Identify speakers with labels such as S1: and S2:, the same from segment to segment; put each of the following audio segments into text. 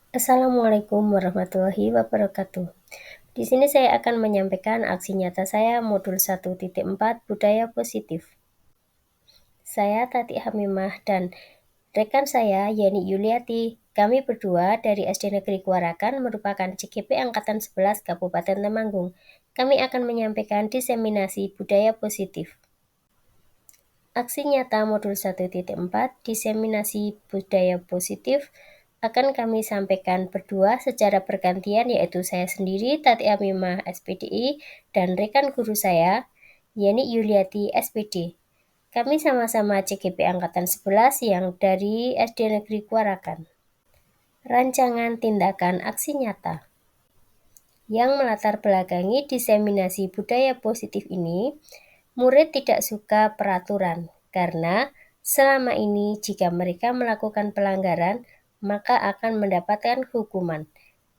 S1: Assalamualaikum warahmatullahi wabarakatuh. Di sini saya akan menyampaikan aksi nyata saya modul 1.4 Budaya Positif. Saya Tati Hamimah dan rekan saya Yani Yuliati. Kami berdua dari SD Negeri Kuarakan merupakan CGP Angkatan 11 Kabupaten Temanggung. Kami akan menyampaikan diseminasi budaya positif. Aksi nyata modul 1.4 diseminasi budaya positif akan kami sampaikan berdua secara bergantian, yaitu saya sendiri Tati Amimah SPDI dan rekan guru saya Yani Yuliati SPD. Kami sama-sama CGP Angkatan 11 yang dari SD Negeri Kuarakan. Rancangan tindakan aksi nyata yang melatar belakangi diseminasi budaya positif ini, murid tidak suka peraturan karena selama ini jika mereka melakukan pelanggaran, maka akan mendapatkan hukuman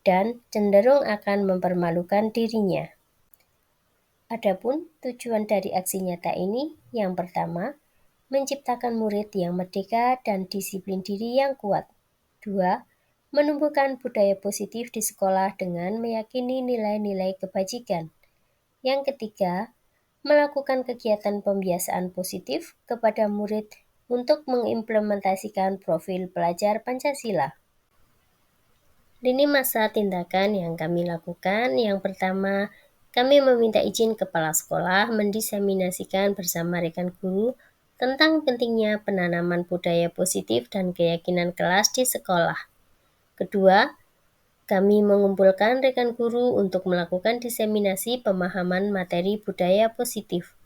S1: dan cenderung akan mempermalukan dirinya. Adapun tujuan dari aksi nyata ini, yang pertama, menciptakan murid yang merdeka dan disiplin diri yang kuat. 2. Menumbuhkan budaya positif di sekolah dengan meyakini nilai-nilai kebajikan. Yang ketiga, melakukan kegiatan pembiasaan positif kepada murid untuk mengimplementasikan profil pelajar Pancasila. Lini masa tindakan yang kami lakukan, yang pertama, kami meminta izin kepala sekolah mendiseminasikan bersama rekan guru tentang pentingnya penanaman budaya positif dan keyakinan kelas di sekolah. Kedua, kami mengumpulkan rekan guru untuk melakukan diseminasi pemahaman materi budaya positif.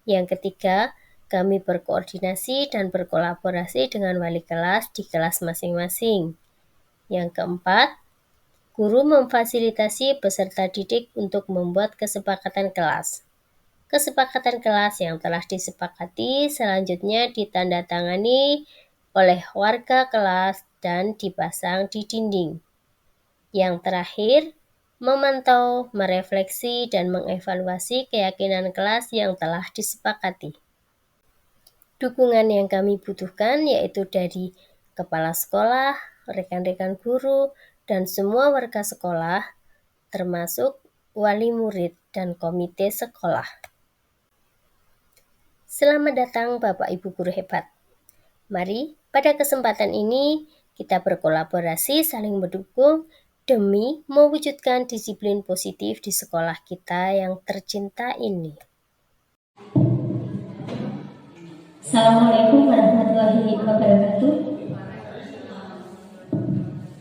S1: Yang ketiga, kami berkoordinasi dan berkolaborasi dengan wali kelas di kelas masing-masing. Yang keempat, guru memfasilitasi peserta didik untuk membuat kesepakatan kelas. Kesepakatan kelas yang telah disepakati selanjutnya ditandatangani oleh warga kelas dan dipasang di dinding. Yang terakhir, memantau, merefleksi, dan mengevaluasi keyakinan kelas yang telah disepakati. Dukungan yang kami butuhkan yaitu dari kepala sekolah, rekan-rekan guru, dan semua warga sekolah, termasuk wali murid dan komite sekolah. Selamat datang Bapak Ibu guru hebat. Mari pada kesempatan ini kita berkolaborasi saling mendukung demi mewujudkan disiplin positif di sekolah kita yang tercinta ini.
S2: Assalamualaikum warahmatullahi wabarakatuh.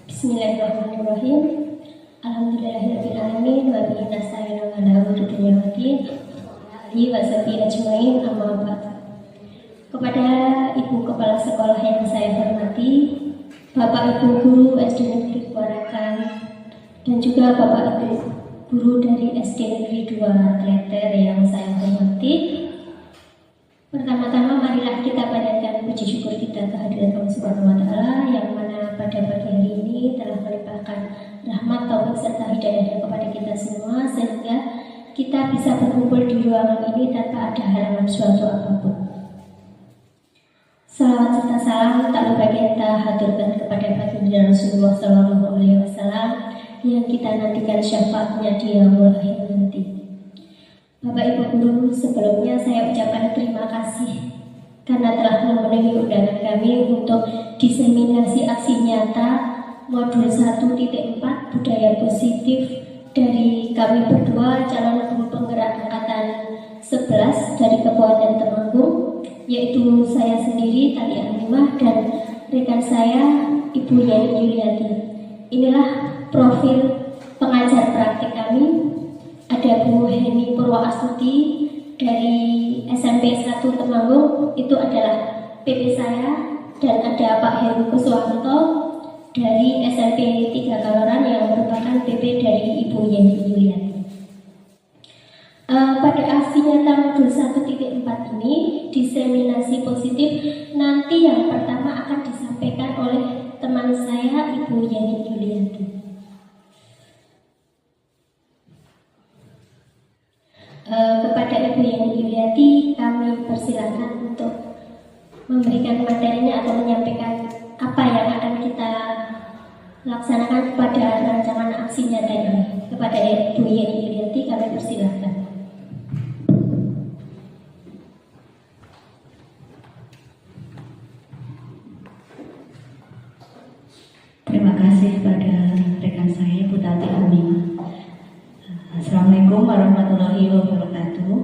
S2: Bismillahirrahmanirrahim. Alhamdulillahirrahmanirrahim. Wa bihi nasta'inu ala umuri dunya waddin. Wa sahbihi ajmain, amma ba'd. Kepada Ibu Kepala Sekolah yang saya hormati, Bapak Ibu Guru SD Negeri Kuarakan, dan juga Bapak Ibu Guru dari SD Negeri 2 Kleter yang saya hormati, pertama-tama marilah kita panjatkan puji syukur kita kehadirat Allah Subhanahu wa taala yang mana pada pagi hari ini telah melimpahkan rahmat, taufik serta hidayahnya kepada kita semua sehingga kita bisa berkumpul di ruangan ini tanpa ada halangan suatu apapun. Salawat serta salam tak lupa kita haturkan kepada baginda Rasulullah SAW yang kita nantikan syafaatnya di yaumul akhir nanti. Bapak Ibu Guru, sebelumnya saya ucapkan terima kasih karena telah memenuhi undangan kami untuk diseminasi aksi nyata modul 1.4 budaya positif dari kami berdua calon guru penggerak angkatan 11 dari Kabupaten Temanggung, yaitu saya sendiri Tati Amimah dan rekan saya Ibu Yani Yuliati. Inilah profil pengajar praktik kami. Ada Bu Heni Purwoastuti dari SMP 1 Temanggung, itu adalah PP saya, dan ada Pak Heru Kuswanto dari SMP 3 Kaloran yang merupakan PP dari Ibu Yani Yuliati. Pada aksi nyata modul 1.4 ini, diseminasi positif nanti yang pertama akan disampaikan oleh teman saya Ibu Yani Yuliati. Kepada Ibu Yani Yuliati kami persilakan untuk memberikan materinya atau menyampaikan apa yang akan kita laksanakan kepada rancangan aksi nyata ini. Kepada Bu Yeni Yulianti kami persilahkan.
S3: Terima kasih pada rekan saya Bu Tati Hamimah. Assalamualaikum warahmatullahi wabarakatuh.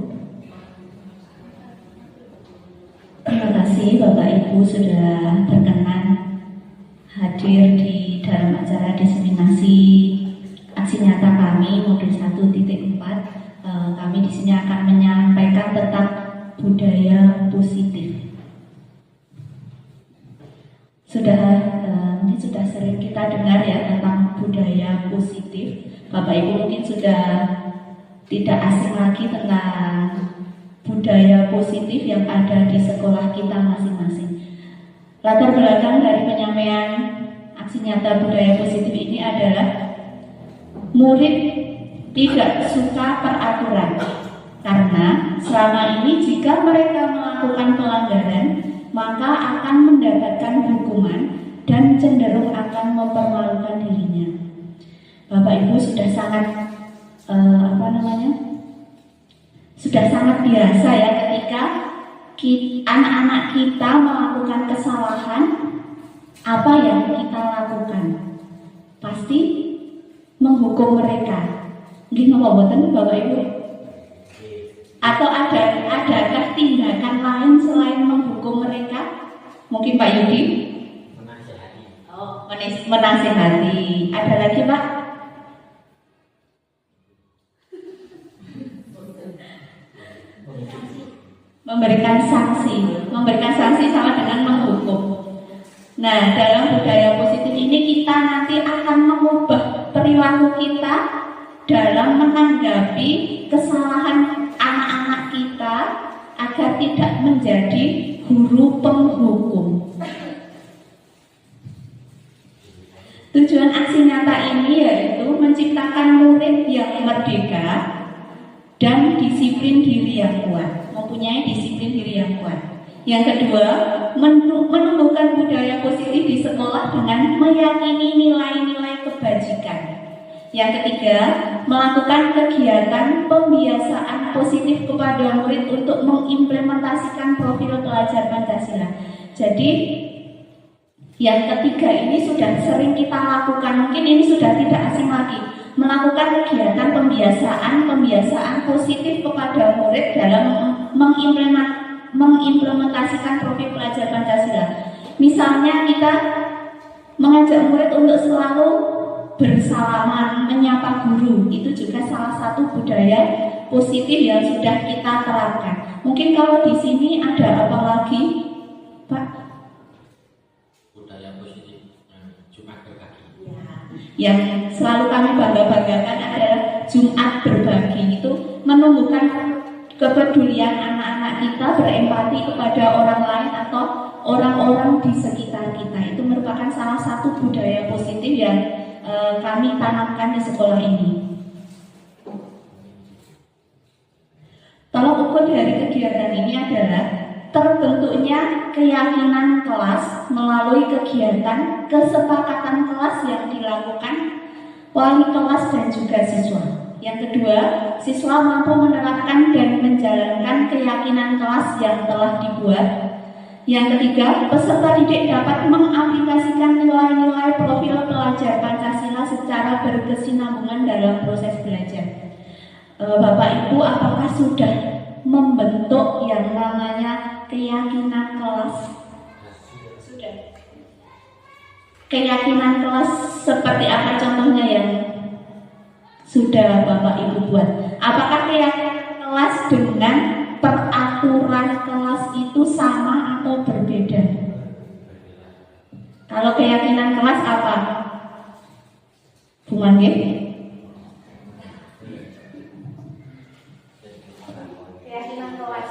S3: Terima kasih Bapak Ibu sudah berkenan hadir di dalam acara diseminasi aksi nyata kami modul 1.4. Kami di sini akan menyampaikan tentang budaya positif. Mungkin sudah sering kita dengar ya tentang budaya positif. Bapak Ibu mungkin sudah tidak asing lagi tentang budaya positif yang ada di sekolah kita masing-masing. Latar belakang dari penyampaian aksi nyata budaya positif ini adalah murid tidak suka peraturan karena selama ini jika mereka melakukan pelanggaran maka akan mendapatkan hukuman dan cenderung akan mempermalukan dirinya. Bapak Ibu sudah sangat sudah sangat biasa ya ketika anak-anak kita melakukan kesalahan, apa yang kita lakukan? Pasti menghukum mereka. Gimana mboten Bapak Ibu? Atau adakah tindakan lain selain menghukum mereka? Mungkin Pak Yudi? Menasihati. Oh, menasihati. Ada lagi Pak? Memberikan sanksi sama dengan menghukum. Nah, dalam budaya positif ini kita nanti akan mengubah perilaku kita dalam menanggapi kesalahan anak-anak kita agar tidak menjadi guru penghukum. Tujuan aksi nyata ini yaitu menciptakan murid yang merdeka dan disiplin diri yang kuat, mempunyai disiplin diri yang kuat. Yang kedua, menumbuhkan budaya positif di sekolah dengan meyakini nilai-nilai kebajikan. Yang ketiga, melakukan kegiatan pembiasaan positif kepada murid untuk mengimplementasikan profil pelajar Pancasila. Jadi, yang ketiga ini sudah sering kita lakukan, mungkin ini sudah tidak asing lagi. Melakukan kegiatan pembiasaan positif kepada murid dalam mengimplementasikan profil pelajar Pancasila. Misalnya kita mengajak murid untuk selalu bersalaman, menyapa guru. Itu juga salah satu budaya positif yang sudah kita terapkan. Mungkin kalau di sini ada apa lagi, Pak?
S4: Budaya positif Jumat berbagi.
S3: Yang selalu kami bangga-banggakan adalah Jumat berbagi. Itu menumbuhkan kepedulian anak-anak kita, berempati kepada orang lain atau orang-orang di sekitar kita. Itu merupakan salah satu budaya positif yang kami tanamkan di sekolah ini. Tolak ukur dari kegiatan ini adalah terbentuknya keyakinan kelas melalui kegiatan kesepakatan kelas yang dilakukan wali kelas dan juga siswa. Yang kedua, siswa mampu menerapkan dan menjalankan keyakinan kelas yang telah dibuat. Yang ketiga, peserta didik dapat mengaplikasikan nilai-nilai profil pelajar Pancasila secara berkesinambungan dalam proses belajar. Bapak Ibu, apakah sudah membentuk yang namanya keyakinan kelas? Sudah. Keyakinan kelas seperti apa contohnya yang sudah Bapak Ibu buat? Apakah keyakinan kelas dengan peraturan kelas itu sama atau berbeda? Kalau keyakinan kelas apa? Bu Mangge? Keyakinan kelas.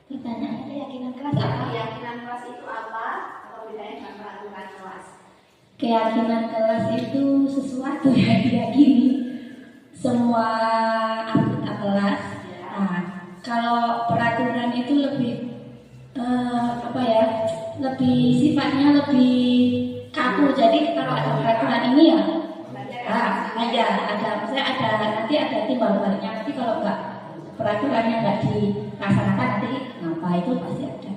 S2: Pertanyaan keyakinan kelas apa?
S3: Keyakinan kelas itu apa? Atau bedanya dengan peraturan kelas?
S2: Keyakinan kelas itu sesuatu yang diyakini semua anggota kelas.
S3: Ya.
S2: Nah,
S3: Kalau peraturan itu lebih lebih sifatnya lebih kaku. Jadi kalau ada peraturan ini ya, nanti ada timbal baliknya. Tapi kalau enggak, peraturannya enggak dilaksanakan, nanti apa itu pasti ada.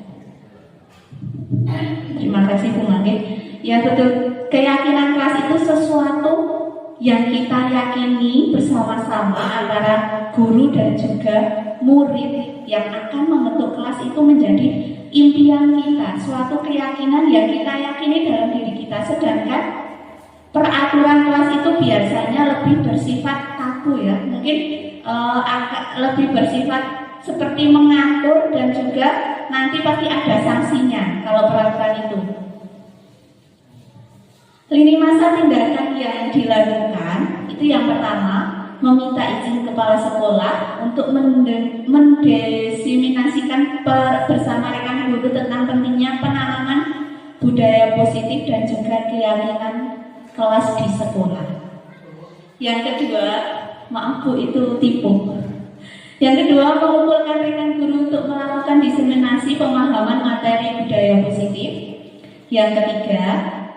S3: Terima kasih Bu Mangge. Ya betul, keyakinan kelas itu sesuatu yang kita yakini bersama-sama antara guru dan juga murid yang akan membentuk kelas itu menjadi impian kita, suatu keyakinan yang kita yakini dalam diri kita. Sedangkan peraturan kelas itu biasanya lebih bersifat kaku ya, mungkin agak lebih bersifat seperti mengatur dan juga nanti pasti ada sanksinya kalau peraturan itu. Lini masa tindakan yang dilakukan itu yang pertama, meminta izin kepala sekolah untuk mendesiminasikan bersama rekan guru tentang pentingnya penanaman budaya positif dan juga keyakinan kelas di sekolah. Yang kedua, maaf Bu, itu tipu. Yang kedua, mengumpulkan rekan guru untuk melakukan diseminasi pemahaman materi budaya positif. Yang ketiga,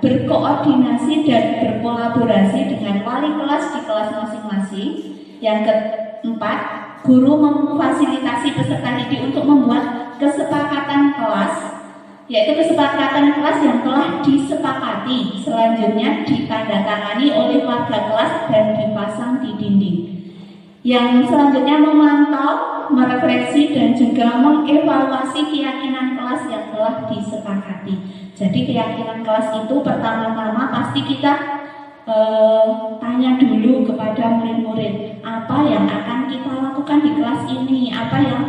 S3: berkoordinasi dan berkolaborasi dengan wali kelas di kelas masing-masing. Yang keempat, guru memfasilitasi peserta didik untuk membuat kesepakatan kelas, yaitu kesepakatan kelas yang telah disepakati, selanjutnya ditandatangani oleh warga kelas dan dipasang di dinding. Yang selanjutnya memantau, merefleksi dan juga mengevaluasi keyakinan kelas yang telah disepakati. Jadi keyakinan kelas itu pertama-tama pasti kita tanya dulu kepada murid-murid, apa yang akan kita lakukan di kelas ini, apa yang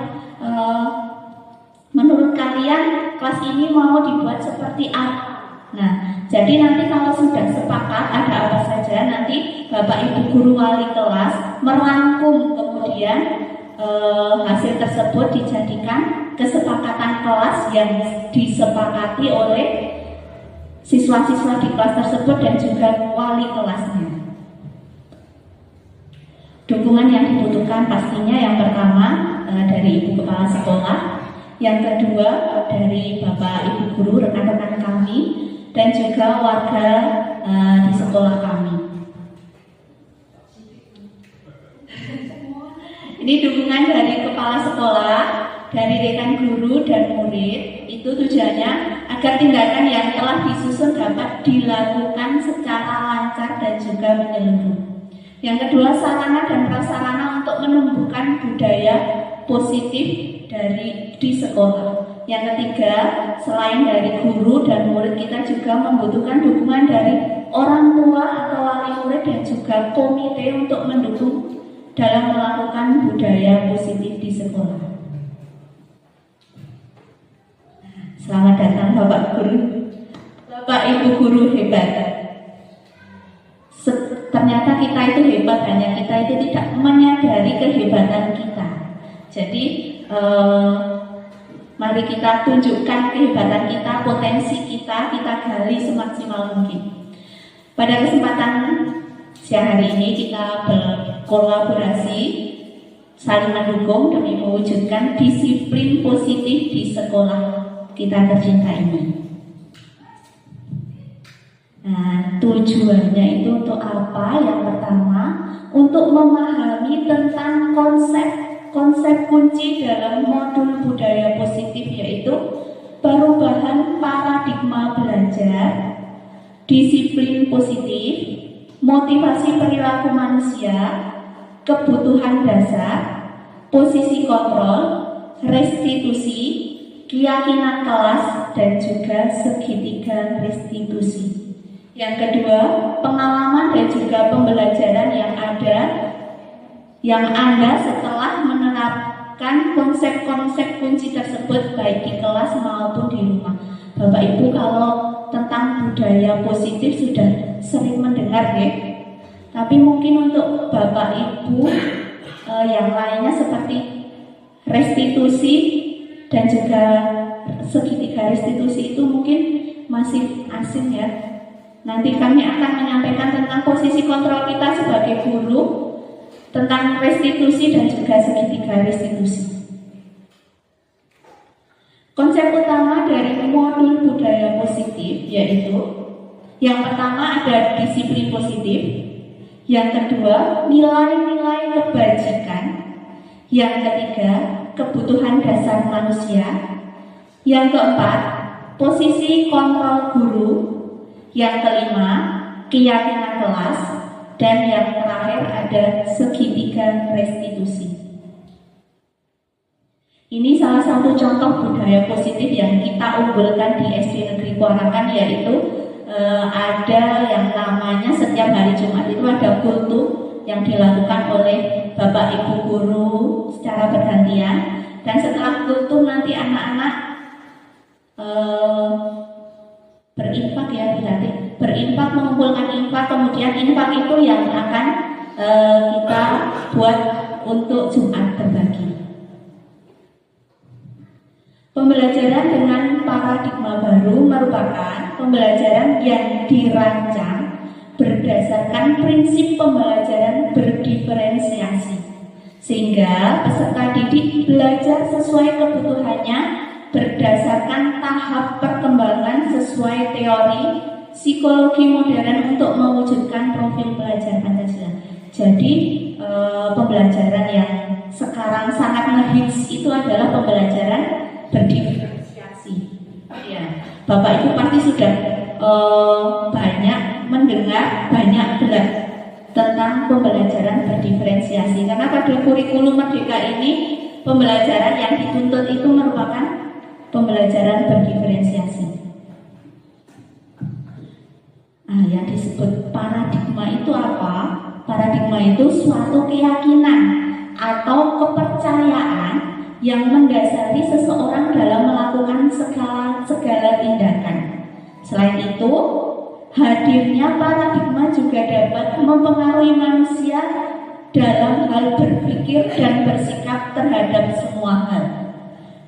S3: menurut kalian kelas ini mau dibuat seperti apa. Nah, jadi nanti kalau sudah sepakat ada apa saja, nanti Bapak Ibu guru wali kelas merangkum, kemudian hasil tersebut dijadikan kesepakatan kelas yang disepakati oleh siswa-siswa di kelas tersebut dan juga wali kelasnya. Dukungan yang dibutuhkan pastinya yang pertama dari Ibu Kepala Sekolah, yang kedua dari Bapak Ibu guru, rekan-rekan kami, dan juga warga di sekolah kami. Ini dukungan dari kepala sekolah, dari rekan guru dan murid. Itu tujuannya agar tindakan yang telah disusun dapat dilakukan secara lancar dan juga menyeluruh. Yang kedua, sarana dan prasarana untuk menumbuhkan budaya positif di sekolah. Yang ketiga, selain dari guru dan murid, kita juga membutuhkan dukungan dari orang tua atau wali murid dan juga komite untuk mendukung dalam melakukan budaya positif di sekolah. Selamat datang Bapak Guru, Bapak Ibu guru hebat. Ternyata kita itu hebat, hanya kita itu tidak menyadari kehebatan kita. Jadi mari kita tunjukkan kehebatan kita, potensi kita gali semaksimal mungkin. Pada kesempatan siang hari ini kita berkolaborasi, saling mendukung demi mewujudkan disiplin positif di sekolah kita tercinta ini. Nah, tujuannya itu untuk apa? Yang pertama, untuk memahami tentang konsep kunci dalam modul budaya positif, yaitu perubahan paradigma belajar, disiplin positif, motivasi perilaku manusia, kebutuhan dasar, posisi kontrol, restitusi, keyakinan kelas, dan juga segitiga restitusi. Yang kedua, pengalaman dan juga pembelajaran yang ada setelah menerapkan konsep-konsep kunci tersebut baik di kelas maupun di rumah. Bapak Ibu kalau tentang budaya positif sudah sering mendengar ya. Tapi mungkin untuk Bapak Ibu yang lainnya seperti restitusi dan juga segitiga restitusi itu mungkin masih asing ya. Nanti kami akan menyampaikan tentang posisi kontrol kita sebagai guru, tentang restitusi dan juga segitiga restitusi. Konsep utama dari modul budaya positif yaitu yang pertama ada disiplin positif, yang kedua nilai-nilai kebajikan, yang ketiga kebutuhan dasar manusia, yang keempat posisi kontrol guru, yang kelima keyakinan kelas, dan yang terakhir ada segitiga restitusi. Ini salah satu contoh budaya positif yang kita unggulkan di SD Negeri Kuarakan, yaitu ada yang namanya setiap hari Jumat itu ada kultum yang dilakukan oleh Bapak Ibu guru secara bergantian, dan setelah kultum nanti anak-anak berinfak ya, berarti berinfak, mengumpulkan infak, kemudian infak itu yang akan kita buat untuk Jumat berbagi. Pembelajaran dengan paradigma baru merupakan pembelajaran yang dirancang berdasarkan prinsip pembelajaran berdiferensiasi, sehingga peserta didik belajar sesuai kebutuhannya berdasarkan tahap perkembangan sesuai teori psikologi modern untuk mewujudkan profil pelajar Pancasila. Jadi pembelajaran yang sekarang sangat ngehits itu adalah pembelajaran berdiferensiasi. Ya, Bapak Ibu pasti sudah banyak mendengar, banyak belajar tentang pembelajaran berdiferensiasi. Karena pada kurikulum Merdeka ini pembelajaran yang dituntut itu merupakan pembelajaran berdiferensiasi. Nah, yang disebut paradigma itu apa? Paradigma itu suatu keyakinan atau kepercayaan yang mendasari seseorang dalam melakukan segala tindakan. Selain itu, hadirnya paradigma juga dapat mempengaruhi manusia dalam hal berpikir dan bersikap terhadap semua hal.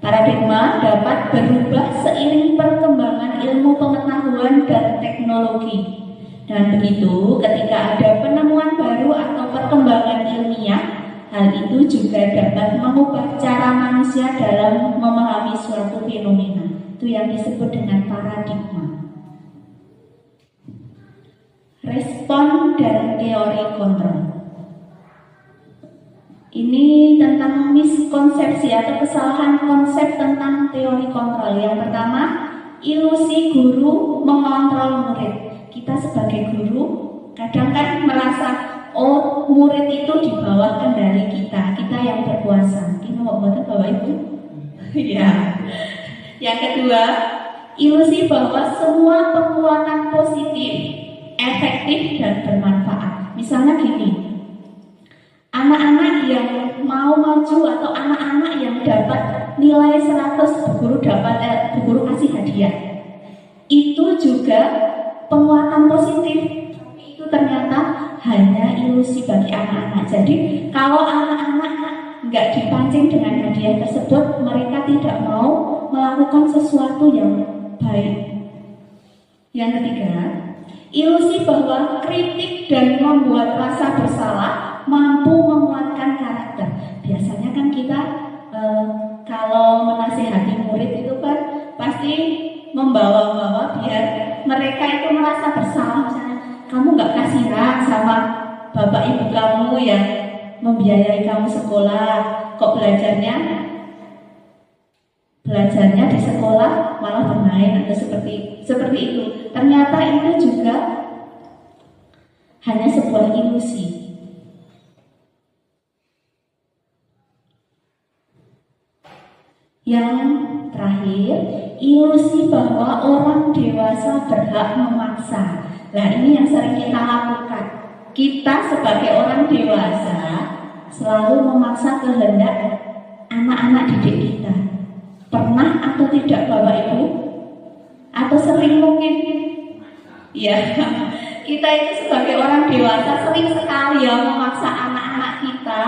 S3: Paradigma dapat berubah seiring perkembangan ilmu pengetahuan dan teknologi. Dan begitu, ketika ada penemuan baru atau perkembangan ilmiah, hal itu juga dapat mengubah cara manusia dalam memahami suatu fenomena. Itu yang disebut dengan paradigma. Respon dan teori kontrol. Ini tentang miskonsepsi atau kesalahan konsep tentang teori kontrol. Yang pertama, ilusi guru mengontrol murid. Kita sebagai guru kadang kan merasa murid itu di bawah kendali kita yang berkuasa. Ini mau buat Bapak Ibu? Ya. Yang kedua, ilusi bahwa semua penguatan positif, efektif dan bermanfaat. Misalnya gini, anak-anak yang mau maju atau anak-anak yang dapat nilai 100, guru kasih hadiah. Itu juga penguatan positif, tapi itu ternyata hanya ilusi bagi anak-anak. Jadi kalau anak-anak nggak dipancing dengan hadiah tersebut, mereka tidak mau melakukan sesuatu yang baik. Yang ketiga, ilusi bahwa kritik dan membuat rasa bersalah mampu menguatkan karakter. Biasanya kan kita kalau menasihati murid itu kan pasti membawa-bawa biar mereka itu merasa bersalah. Misalnya, kamu nggak kasihan sama bapak ibu kamu yang membiayai kamu sekolah, kok belajarnya di sekolah malah bermain atau seperti itu. Ternyata itu juga hanya sebuah ilusi. Yang terakhir, ilusi bahwa orang dewasa berhak memaksa. Nah, ini yang sering kita lakukan. Kita sebagai orang dewasa selalu memaksa kehendak anak-anak didik kita. Pernah atau tidak Bapak Ibu? Atau sering mungkin? Ya, kita itu sebagai orang dewasa sering sekali ya memaksa anak-anak kita,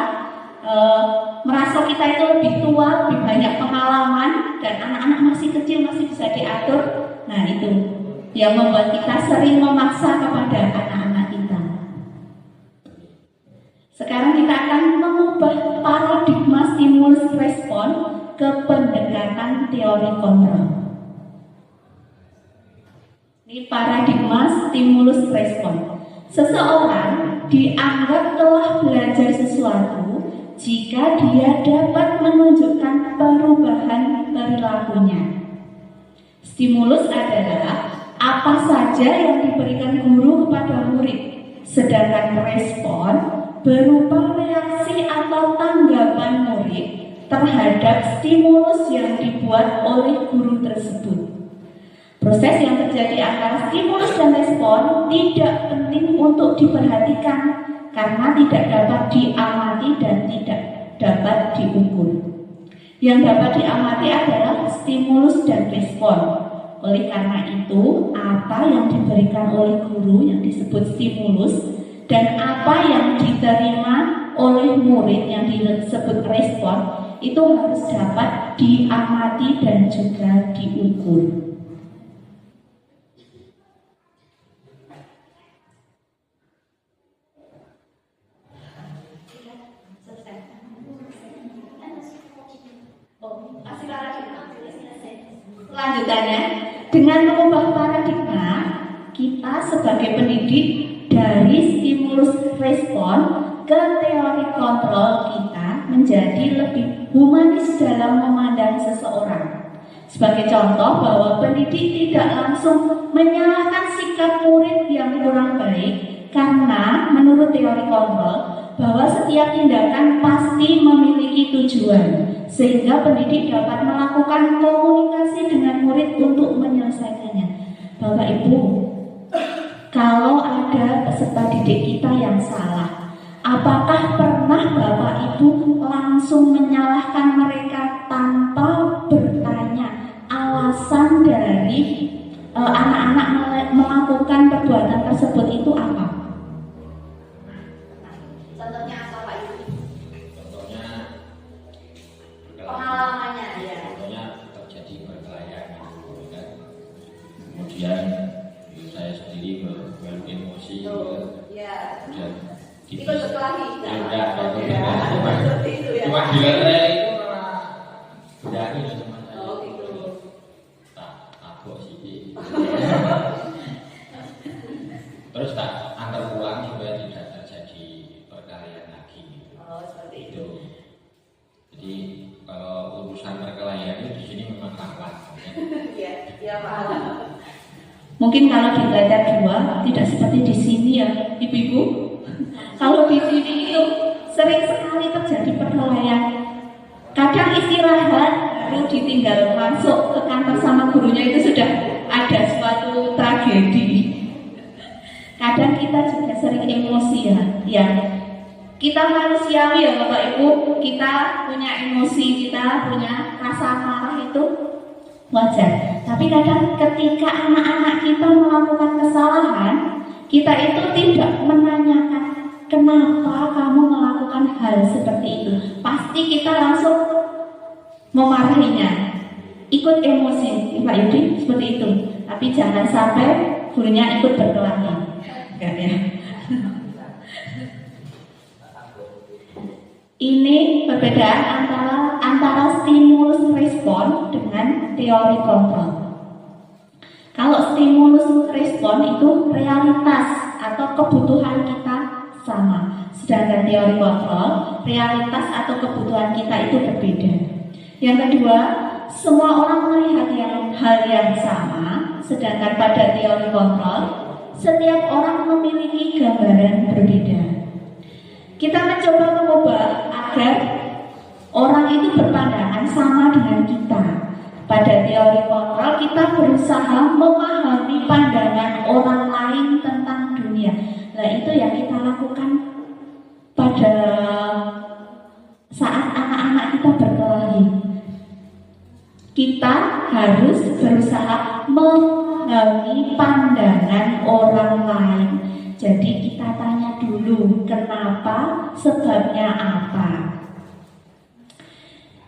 S3: merasa kita itu lebih tua, lebih banyak pengalaman, dan anak-anak masih kecil, masih bisa diatur. Nah, itu yang membuat kita sering memaksa kepada anak-anak kita. Sekarang kita akan mengubah paradigma stimulus respon ke pendekatan teori kontrol. Ini paradigma stimulus respon. Seseorang dianggap telah belajar sesuatu jika dia dapat menunjukkan perubahan perilakunya. Stimulus adalah apa saja yang diberikan guru kepada murid, sedangkan respon berupa reaksi atau tanggapan murid terhadap stimulus yang dibuat oleh guru tersebut. Proses yang terjadi antara stimulus dan respon tidak penting untuk diperhatikan karena tidak dapat diamati dan tidak dapat diukur. Yang dapat diamati adalah stimulus dan respon. Oleh karena itu, apa yang diberikan oleh guru yang disebut stimulus dan apa yang diterima oleh murid yang disebut respon itu harus dapat diamati dan juga diukur. Selanjutnya, dengan mengubah paradigma, kita sebagai pendidik dari stimulus respon ke teori kontrol kita menjadi lebih humanis dalam memandang seseorang. Sebagai contoh bahwa pendidik tidak langsung menyalahkan sikap murid yang kurang baik karena menurut teori kontrol bahwa setiap tindakan pasti memiliki tujuan, sehingga pendidik dapat melakukan komunikasi dengan murid untuk menyelesaikannya. Bapak Ibu, kalau ada peserta didik kita yang salah, apakah pernah Bapak Ibu langsung menyalahkan mereka tanpa bertanya alasan dari anak-anak melakukan perbuatan tersebut itu apa?
S5: Contohnya apa Pak Ibu?
S4: Contohnya
S5: Pengalamannya ya.
S4: Contohnya terjadi perkelahian gitu kan. Kemudian saya sendiri baru emosi
S5: Ya.
S4: dan
S5: Ikut berkelahi.
S4: Ya enggak,
S5: Seperti itu ya.
S4: cuma dilerai itu malah berani sama saya.
S5: Oh gitu.
S4: Tak tabok sih. Terus tak antar pulang supaya tidak terjadi perkelahian lagi.
S5: Oh seperti itu.
S4: Itu. Jadi kalau urusan perkelahian itu di sini memang rawan.
S5: Iya, iya paham.
S3: Mungkin kalau di tingkat 2 tidak seperti di sini ya, Ibu-ibu. Kalau di sini itu sering sekali terjadi perkelahian. Kadang istirahat baru ditinggal masuk ke kantor sama gurunya itu sudah ada suatu tragedi. Kadang kita juga sering emosi ya. Kita manusiawi ya Bapak Ibu, kita punya emosi, kita punya rasa marah itu wajar. Tapi kadang ketika anak-anak kita melakukan kesalahan, kita itu tidak menanyakan kenapa kamu melakukan hal seperti itu. Pasti kita langsung memarahinya, ikut emosi, Pak Yudi seperti itu. Tapi jangan sampai gurunya ikut berkelahi. Enggak ya. Ini perbedaan antara stimulus respon dengan teori kontrol. Kalau stimulus respon itu realitas atau kebutuhan kita sama, sedangkan teori kontrol realitas atau kebutuhan kita itu berbeda. Yang kedua, semua orang melihat hal yang sama, sedangkan pada teori kontrol setiap orang memiliki gambaran berbeda. Kita mencoba mengubah agar orang itu berpandangan sama dengan kita. Pada teori kontrol kita berusaha memahami pandangan orang lain tentang dunia. Nah itu yang kita lakukan pada saat anak-anak kita berkelahi. Kita harus berusaha memahami pandangan orang lain. Jadi kita tanya dulu kenapa, sebabnya apa.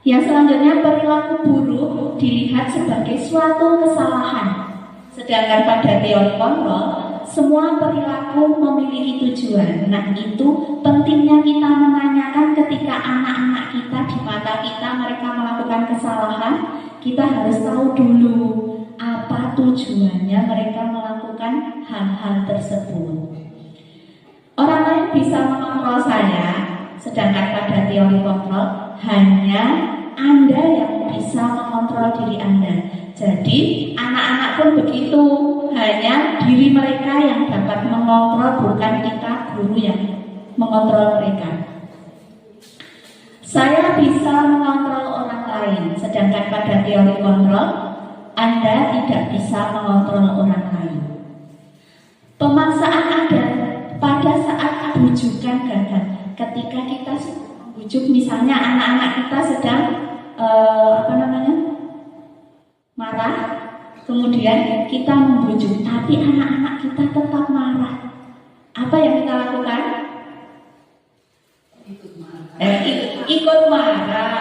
S3: Yang selanjutnya, perilaku buruk dilihat sebagai suatu kesalahan. Sedangkan pada teori kontrol, semua perilaku memiliki tujuan. Nah, itu pentingnya kita menanyakan ketika anak-anak kita di mata kita mereka melakukan kesalahan, kita harus tahu dulu apa tujuannya mereka melakukan hal-hal tersebut. Orang lain bisa mengontrol saya, sedangkan pada teori kontrol hanya Anda yang bisa mengontrol diri Anda. Jadi anak-anak pun begitu, hanya diri mereka yang dapat mengontrol, bukan kita guru yang mengontrol mereka. Saya bisa mengontrol orang lain, sedangkan pada teori kontrol Anda tidak bisa mengontrol orang lain. Pemaksaan ada pada saat bujukan gagal. Ketika kita bujuk, misalnya anak-anak kita sedang marah, kemudian kita membujuk, tapi anak-anak kita tetap marah. Apa yang kita lakukan? Ikut marah.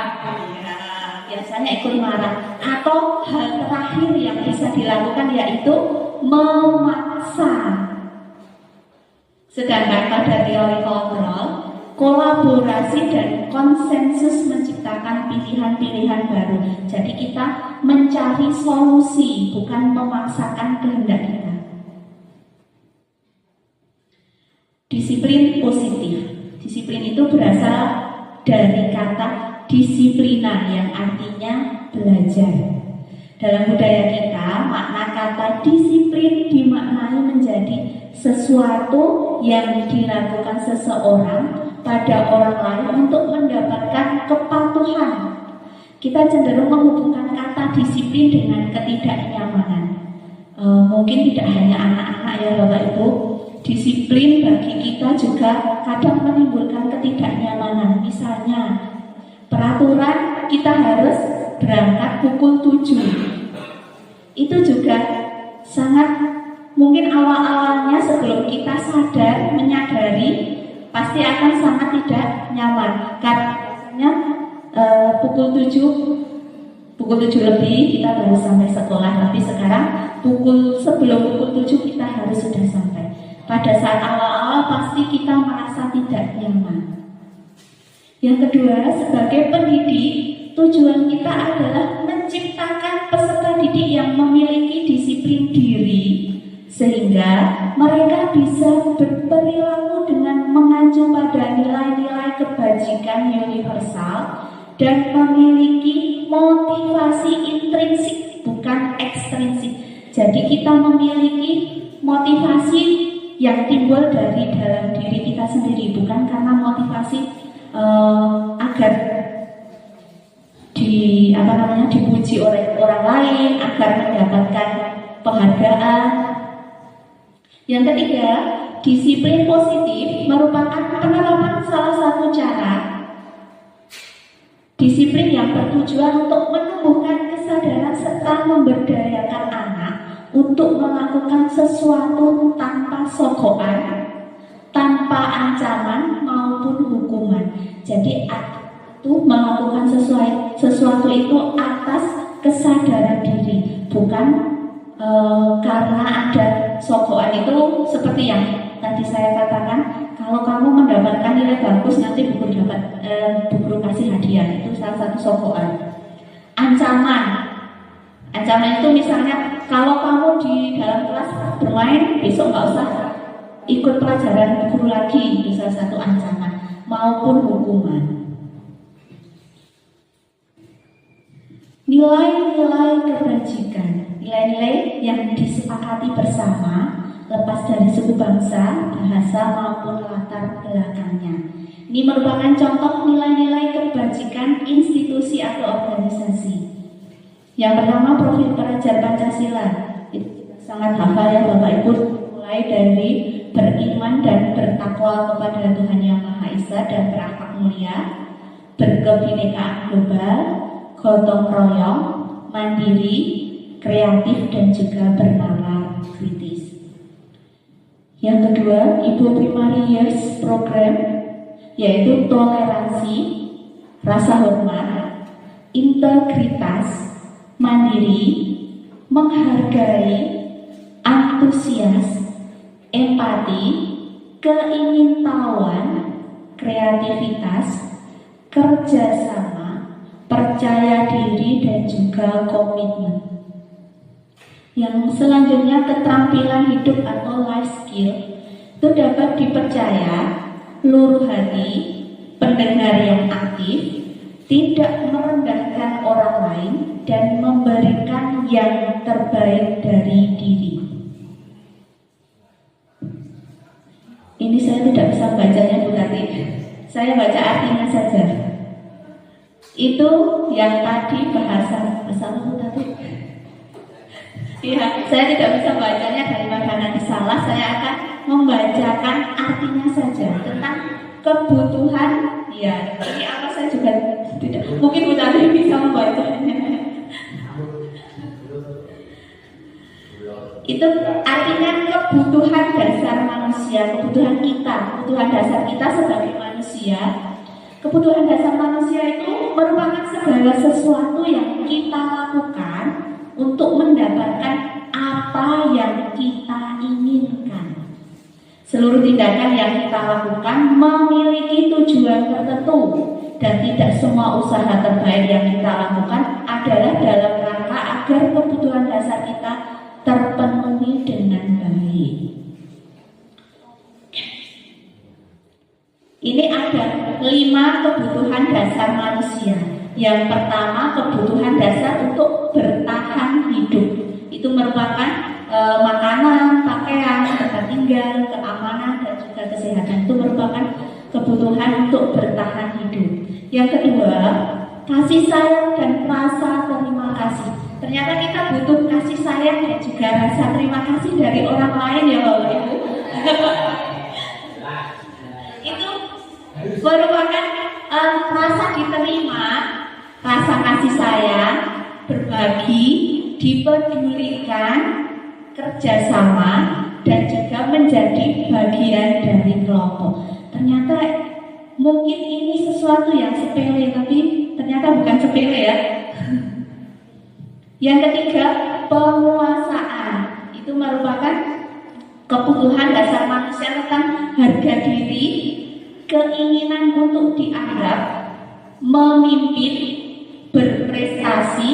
S3: Ya, biasanya ikut marah. Atau hal terakhir yang bisa dilakukan yaitu memaksa. Sedangkan pada teori kontrol, kolaborasi dan konsensus menciptakan pilihan-pilihan baru. Jadi kita mencari solusi, bukan memaksakan kehendak kita. Disiplin positif. Disiplin itu berasal dari kata disiplina yang artinya belajar. Dalam budaya kita, makna kata disiplin dimaknai menjadi sesuatu yang dilakukan seseorang pada orang lain untuk mendapatkan kepatuhan. Kita cenderung menghubungkan kata disiplin dengan ketidaknyamanan. Mungkin tidak hanya anak-anak ya Bapak Ibu, disiplin bagi kita juga kadang menimbulkan ketidaknyamanan. Misalnya, peraturan kita harus berangkat pukul 7. Itu juga sangat mungkin awal-awalnya sebelum kita sadar, menyadari, pasti akan sangat tidak nyaman. Karena biasanya pukul 7 lebih kita baru sampai sekolah. Tapi sekarang sebelum pukul 7 kita harus sudah sampai. Pada saat awal-awal pasti kita merasa tidak nyaman. Yang kedua, sebagai pendidik, tujuan kita adalah menciptakan peserta didik yang memiliki disiplin diri, sehingga mereka bisa berperilaku dengan mengacu pada nilai-nilai kebajikan universal dan memiliki motivasi intrinsik, bukan ekstrinsik. Jadi kita memiliki motivasi yang timbul dari dalam diri kita sendiri, bukan karena motivasi agar dipuji oleh orang lain, agar mendapatkan penghargaan. Yang ketiga, disiplin positif merupakan penerapan salah satu cara disiplin yang bertujuan untuk menumbuhkan kesadaran serta memberdayakan anak untuk melakukan sesuatu tanpa sogokan, tanpa ancaman maupun hukuman. Jadi itu melakukan sesuatu itu atas kesadaran diri, bukan karena ada sogokan. Itu seperti yang tadi saya katakan, kalau kamu mendapatkan nilai bagus nanti guru kasih hadiah, itu salah satu sogokan. Ancaman itu misalnya kalau kamu di dalam kelas bermain besok nggak usah ikut pelajaran guru lagi, itu salah satu ancaman maupun hukuman. Nilai-nilai kebajikan, nilai-nilai yang disepakati bersama, lepas dari suku bangsa, bahasa maupun latar belakangnya. Ini merupakan contoh nilai-nilai kebajikan institusi atau organisasi. Yang pertama, profil pelajar Pancasila. Itu sangat hafal ya Bapak Ibu, mulai dari beriman dan bertakwa kepada Tuhan Yang Maha Esa dan berakhlak mulia, berkebinekaan global, gotong royong, mandiri, kreatif dan juga bernalar kritis. Yang kedua, Ibu Primary Years Program, yaitu toleransi, rasa hormat, integritas, mandiri, menghargai, antusias, empati, keingintahuan, kreativitas, kerjasama, percaya diri, dan juga komitmen. Yang selanjutnya keterampilan hidup atau life skill itu dapat dipercaya, luruh hati, pendengar yang aktif, tidak merendahkan orang lain, dan memberikan yang terbaik dari diri. Ini saya tidak bisa bacanya Bu Tati, saya baca artinya saja. Itu yang tadi bahasa Bu Tati. Iya, saya tidak bisa bacanya daripada nanti salah. Saya akan membacakan artinya saja tentang kebutuhan. Ya, ini apa saya juga tidak. Mungkin Bu Tati bisa membacanya. Itu artinya kebutuhan dasar manusia, kebutuhan kita, kebutuhan dasar kita sebagai manusia. Kebutuhan dasar manusia itu merupakan segala sesuatu yang kita lakukan untuk mendapatkan apa yang kita inginkan. Seluruh tindakan yang kita lakukan memiliki tujuan tertentu, dan tidak semua usaha terbaik yang kita lakukan adalah dalam rangka agar kebutuhan dasar kita terpenuhi dengan baik. Ini ada 5 kebutuhan dasar manusia. Yang pertama, kebutuhan dasar untuk bertahan hidup. Itu merupakan makanan, pakaian, tempat tinggal, keamanan, dan juga kesehatan. Itu merupakan kebutuhan untuk bertahan hidup. Yang kedua, kasih sayang dan rasa terima kasih. Ternyata kita butuh kasih sayang dan juga rasa terima kasih dari orang lain, ya Bapak Ibu. Itu merupakan rasa diterima, rasa kasih sayang, berbagi, dipedulikan, kerjasama, dan juga menjadi bagian dari kelompok. Ternyata mungkin ini sesuatu yang sepele, tapi ternyata bukan sepele ya. Yang ketiga, penguasaan. Itu merupakan kebutuhan dasar manusia tentang harga diri, keinginan untuk dianggap, memimpin, berprestasi,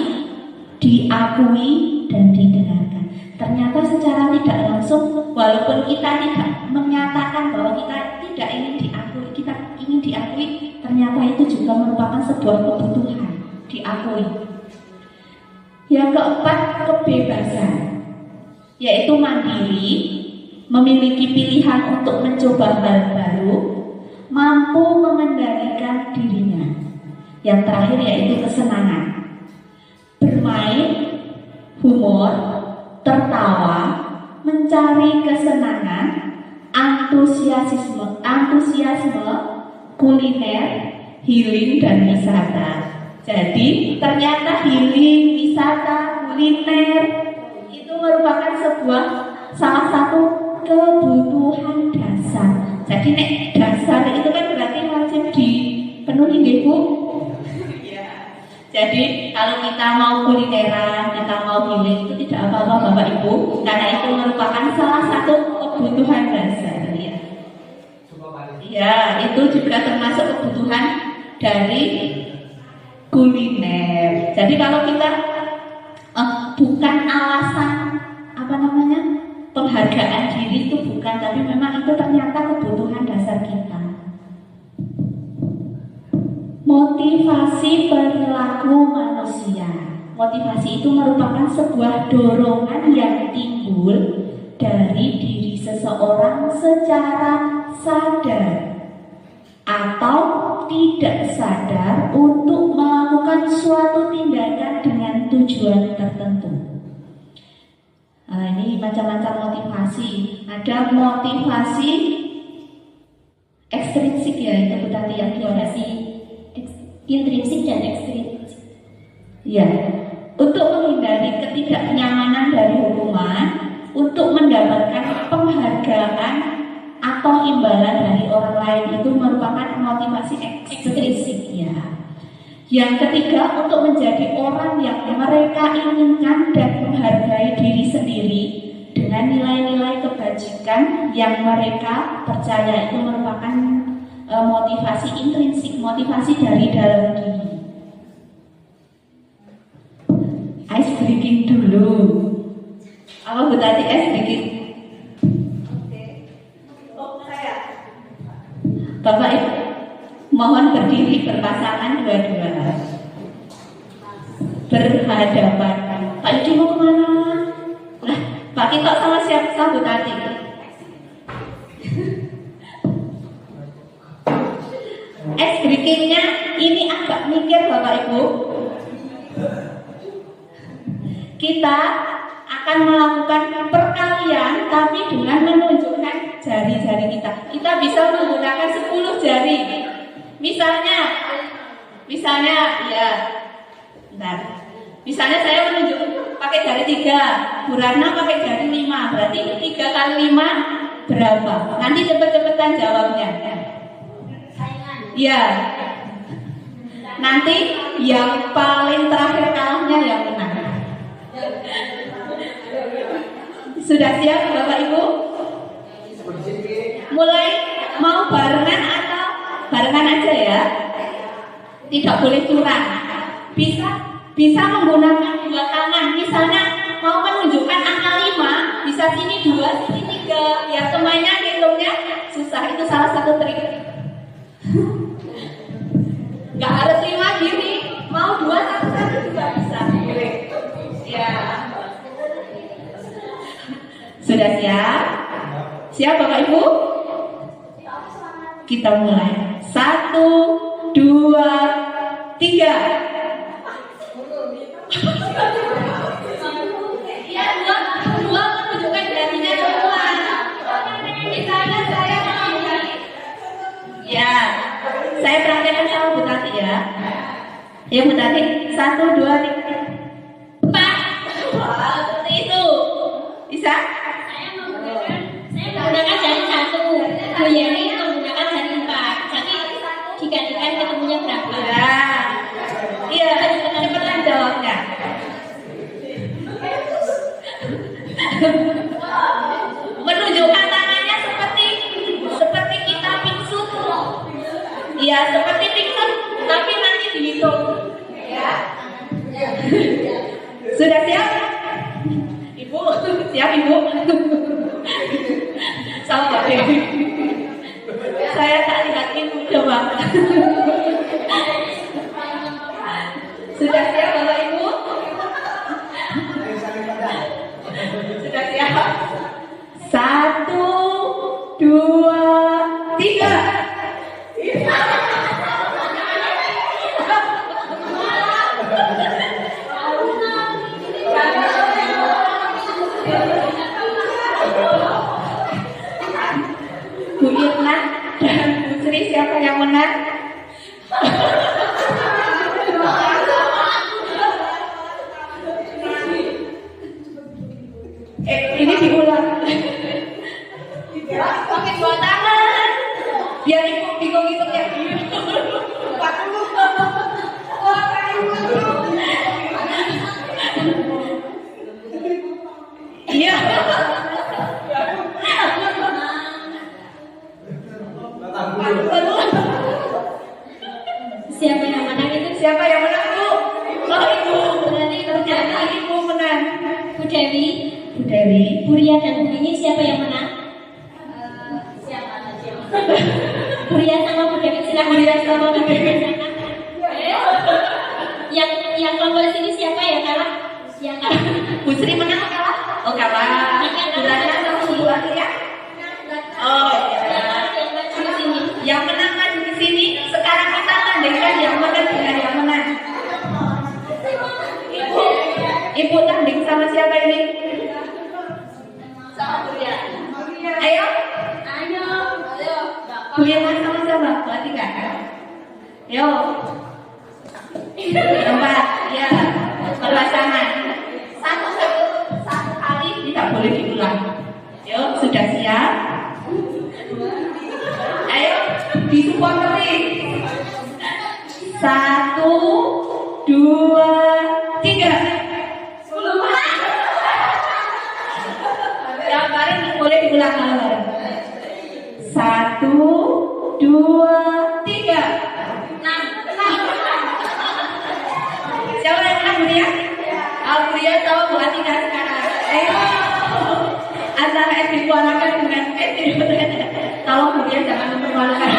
S3: diakui, dan didengarkan. Ternyata secara tidak langsung, walaupun kita tidak menyatakan bahwa kita tidak ingin diakui, kita ingin diakui, ternyata itu juga merupakan sebuah kebutuhan diakui. Yang keempat, kebebasan, yaitu mandiri, memiliki pilihan untuk mencoba hal baru, mampu mengendalikan dirinya. Yang terakhir yaitu kesenangan, bermain, humor, tertawa, mencari kesenangan, antusiasme, kuliner, healing, dan wisata. Jadi ternyata healing, wisata, kuliner itu merupakan salah satu kebutuhan dasar. Jadi dasar itu kan berarti wajib dipenuhi, nggih Bu? Jadi kalau kita mau kulineran, kita mau healing, itu tidak apa-apa Bapak Ibu, karena itu merupakan salah satu kebutuhan dasar. Ya, itu juga termasuk kebutuhan dari kuliner. Jadi kalau kita bukan alasan penghargaan diri, itu bukan, tapi memang itu ternyata kebutuhan dasar kita. Motivasi perilaku manusia. Motivasi itu merupakan sebuah dorongan yang timbul dari diri seseorang secara sadar atau tidak sadar untuk melakukan suatu tindakan dengan tujuan tertentu. Nah, ini macam-macam motivasi. Ada motivasi ekstrinsik ya, itu tadi yang motivasi intrinsik dan ekstrinsik. Ya, untuk menghindari ketidaknyamanan dari hukuman, untuk mendapatkan penghargaan atau imbalan dari orang lain, itu merupakan motivasi ekstrinsik ya. Yang ketiga, untuk menjadi orang yang mereka inginkan dan menghargai diri sendiri dengan nilai-nilai kebajikan meneruskan yang mereka percaya itu merupakan motivasi intrinsik, motivasi dari dalam diri. Ice breaking dulu. Apa Bu Tati ice breaking?
S5: Oke. Oh, saya.
S3: Bapak Ibu mohon berdiri berpasangan dua-dua, berhadapan. Pak Yudi mau kemana? Nah, Pak Kito sama siapa Bu Tati? Ice breakingnya ini agak mikir Bapak Ibu. Kita akan melakukan perkalian tapi dengan menunjukkan jari-jari kita. Kita bisa menggunakan 10 jari. Misalnya ya, bentar. Misalnya saya menunjuk pakai jari 3, Bu Ratna pakai jari 5. Berarti 3 kali 5 berapa? Nanti cepet-cepetan jawabnya. Ya. Nanti yang paling terakhir kalahnya yang menang. Sudah siap Bapak Ibu? Mulai mau barengan atau barengan aja ya? Tidak boleh curang. Bisa menggunakan 2 tangan. Misalnya mau menunjukkan angka 5, bisa sini 2, sini 3. Biar semuanya hitungnya susah. Itu salah satu trik. Gak harus 5 gini. Mau 2, 1 juga bisa. Ya. Sudah siap? Siap Bapak Ibu? Kita mulai. 1, 2, 3. Ya, dua menunjukkan jadinya semua. Misalnya saya mau ya, saya praktekkan sama Bu Tati ya. Ya Bu Tati, 1, 2, 3, 4. Wah, seperti itu. Bisa?
S1: Saya menggunakan jari 1. Bu Yeni menggunakan jari 4. Jadi digantikan ketemunya berapa?
S3: Nah, iya, cepetan jawabnya. Menunjukkan tangannya seperti kita piksut. Iya, seperti piksut, tapi nanti dihitung. Ya. Sudah siap? Ibu, siap Ibu? Sama Pak Dewi. Saya tak lihat Ibu coba. Sudah siap Bapak Ibu? Sudah siap? 1, 2, 3. Bu Irna dan Bu Sri siapa yang menang? Ini diulang. Pakai 2 tangan. Biar Ibu hitung ya. Iya.
S1: Siapa yang menang itu?
S3: Siapa yang menang Bu? Oh Ibu.
S1: Berarti
S3: Ternyata Ibu menang.
S1: Bu Dewi,
S3: Bu Dewi.
S1: Bu Ria dan Bu Ini siapa yang menang? Bu Ria sama Bu Dewi silakan.
S3: Bu Ria sama Bu Dewi.
S1: Yang kelompok sini siapa yang kalah? Yang kalah.
S3: Bu Sri menang atau kalah? Oh kalah. Bu Ratna sama Bu Ati ya? Oh iya. Yang menang maju ke sini. Sekarang kita tandingkan yang menang dengan yang menang. Ibu tanding sama siapa ini?
S5: Sama Bu Ria.
S3: Ayo.
S5: Ayo.
S3: Bu Ria sama siapa? Berarti kan? Yo. Tempat. Ya. Berpasangan. Satu kali tidak boleh diulang. Yo, sudah siap? Ayo, disupport-ri. 1, 2, 3. Yang bareng boleh diulang lagi. Tolong Bu ya, jangan mempermalukan.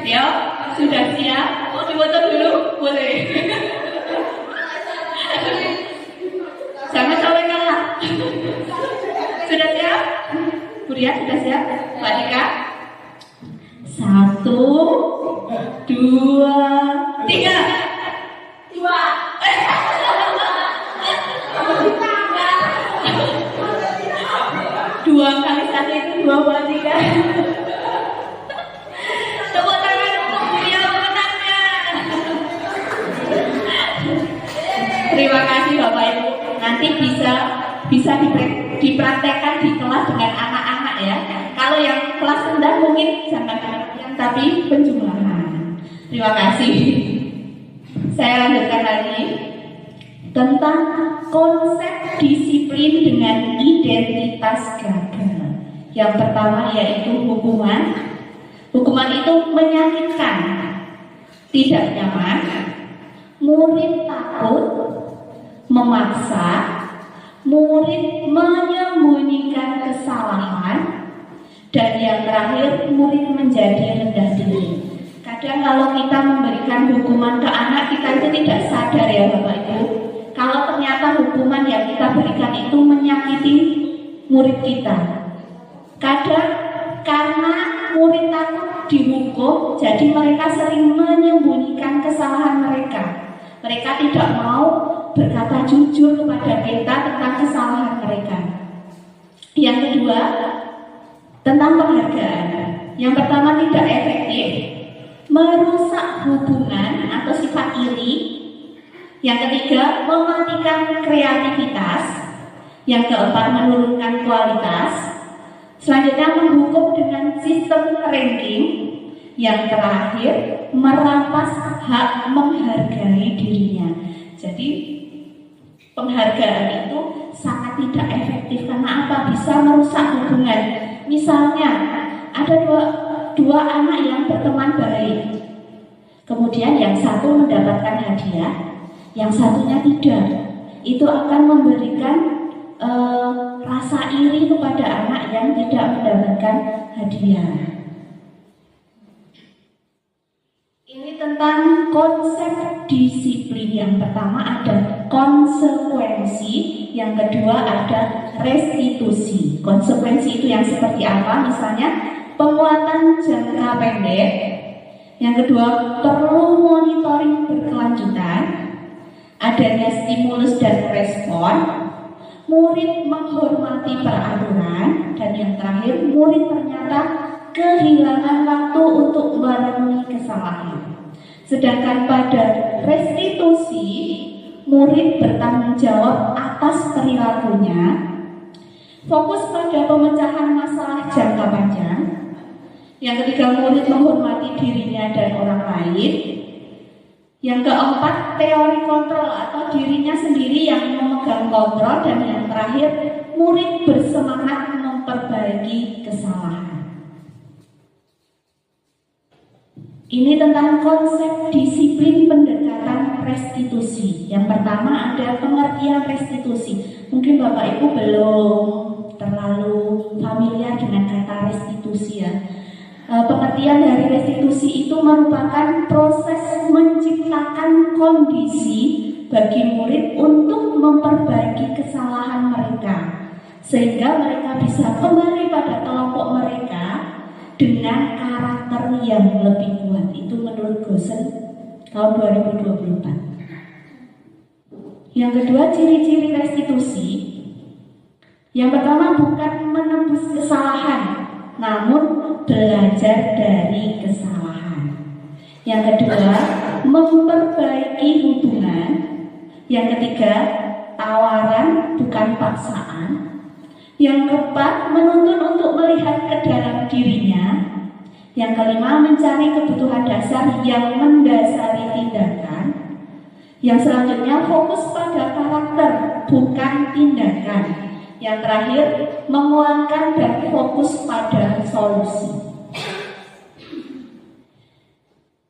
S3: Ya, sudah siap? Mau difoto dulu? Boleh. Jangan sampai kalah. Sudah siap? Bu Ria sudah siap? Mbak Dika? 1, 2, 3. Dua kali satu itu 2 buat 3. Tepuk tangan untuk Ria pemenangnya. Terima kasih Bapak Ibu. Nanti bisa dipraktekkan di kelas dengan anak-anak ya. Kalau yang kelas rendah mungkin jangan yang tapi penjumlahan. Terima kasih. Saya lanjutkan lagi tentang konsep disiplin dengan identitas gagal. Yang pertama yaitu hukuman. Hukuman itu menyakitkan, tidak nyaman, murid takut, memaksa, murid menyembunyikan kesalahan, dan yang terakhir murid menjadi rendah diri. Kadang kalau kita memberikan hukuman ke anak kita itu tidak sadar ya Bapak Ibu. Kalau ternyata hukuman yang kita berikan itu menyakiti murid kita. Kadang karena murid takut dihukum, jadi mereka sering menyembunyikan kesalahan mereka. Mereka tidak mau berkata jujur kepada kita tentang kesalahan mereka. Yang kedua, tentang penghargaan. Yang pertama tidak efektif, merusak hubungan atau sifat iri. Yang ketiga, mematikan kreativitas. Yang keempat, menurunkan kualitas. Selanjutnya, menghukum dengan sistem ranking. Yang terakhir, merampas hak menghargai dirinya. Jadi, penghargaan itu sangat tidak efektif. Karena apa? Bisa merusak hubungan. Misalnya, ada dua anak yang berteman baik. Kemudian yang satu mendapatkan hadiah, yang satunya tidak. Itu akan memberikan rasa iri kepada anak yang tidak mendapatkan hadiah. Ini tentang konsep disiplin. Yang pertama ada konsekuensi, yang kedua ada restitusi. Konsekuensi itu yang seperti apa? Misalnya penguatan jangka pendek. Yang kedua, perlu monitoring berkelanjutan, adanya stimulus dan respon, murid menghormati peraturan, dan yang terakhir, murid ternyata kehilangan waktu untuk memenuhi kesalahan. Sedangkan pada restitusi, murid bertanggung jawab atas perilakunya, fokus pada pemecahan masalah jangka panjang. Yang ketiga, murid menghormati dirinya dan orang lain. Yang keempat, teori kontrol atau dirinya sendiri yang memegang kontrol. Dan yang terakhir, murid bersemangat memperbaiki kesalahan. Ini tentang konsep disiplin pendekatan restitusi. Yang pertama ada pengertian restitusi. Mungkin Bapak Ibu belum terlalu familiar dengan kata restitusi ya. Pengertian dari restitusi itu merupakan proses menciptakan kondisi bagi murid untuk memperbaiki kesalahan mereka, sehingga mereka bisa kembali pada kelompok mereka dengan karakter yang lebih kuat. Itu menurut Goosen tahun 2024. Yang kedua, ciri-ciri restitusi. Yang pertama, bukan menebus kesalahan, namun belajar dari kesalahan. Yang kedua, memperbaiki hubungan. Yang ketiga, tawaran bukan paksaan. Yang keempat, menuntun untuk melihat ke dalam dirinya. Yang kelima, mencari kebutuhan dasar yang mendasari tindakan. Yang selanjutnya, fokus pada karakter bukan tindakan. Yang terakhir, menguangkan dan fokus pada solusi.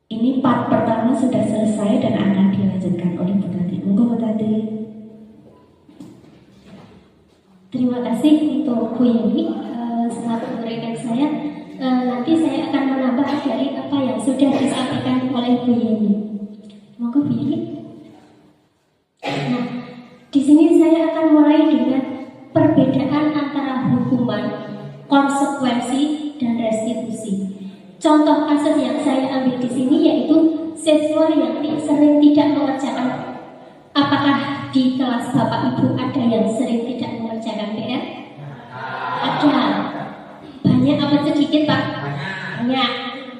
S3: Ini part pertama sudah selesai dan akan dilanjutkan oleh Bu Tati. Monggo Bu Tati.
S2: Terima kasih untuk Bu Yeni selaku rekan saya. Nanti saya akan menambah dari apa yang sudah disampaikan oleh Bu Yeni. Monggo Bu Yeni. Nah, di sini saya akan mulai dengan perbedaan antara hukuman, konsekuensi, dan restitusi. Contoh kasus yang saya ambil di sini yaitu siswa yang sering tidak mengerjakan. Apakah di kelas Bapak Ibu ada yang sering tidak mengerjakan PR? Ada. Banyak apa sedikit Pak? Banyak.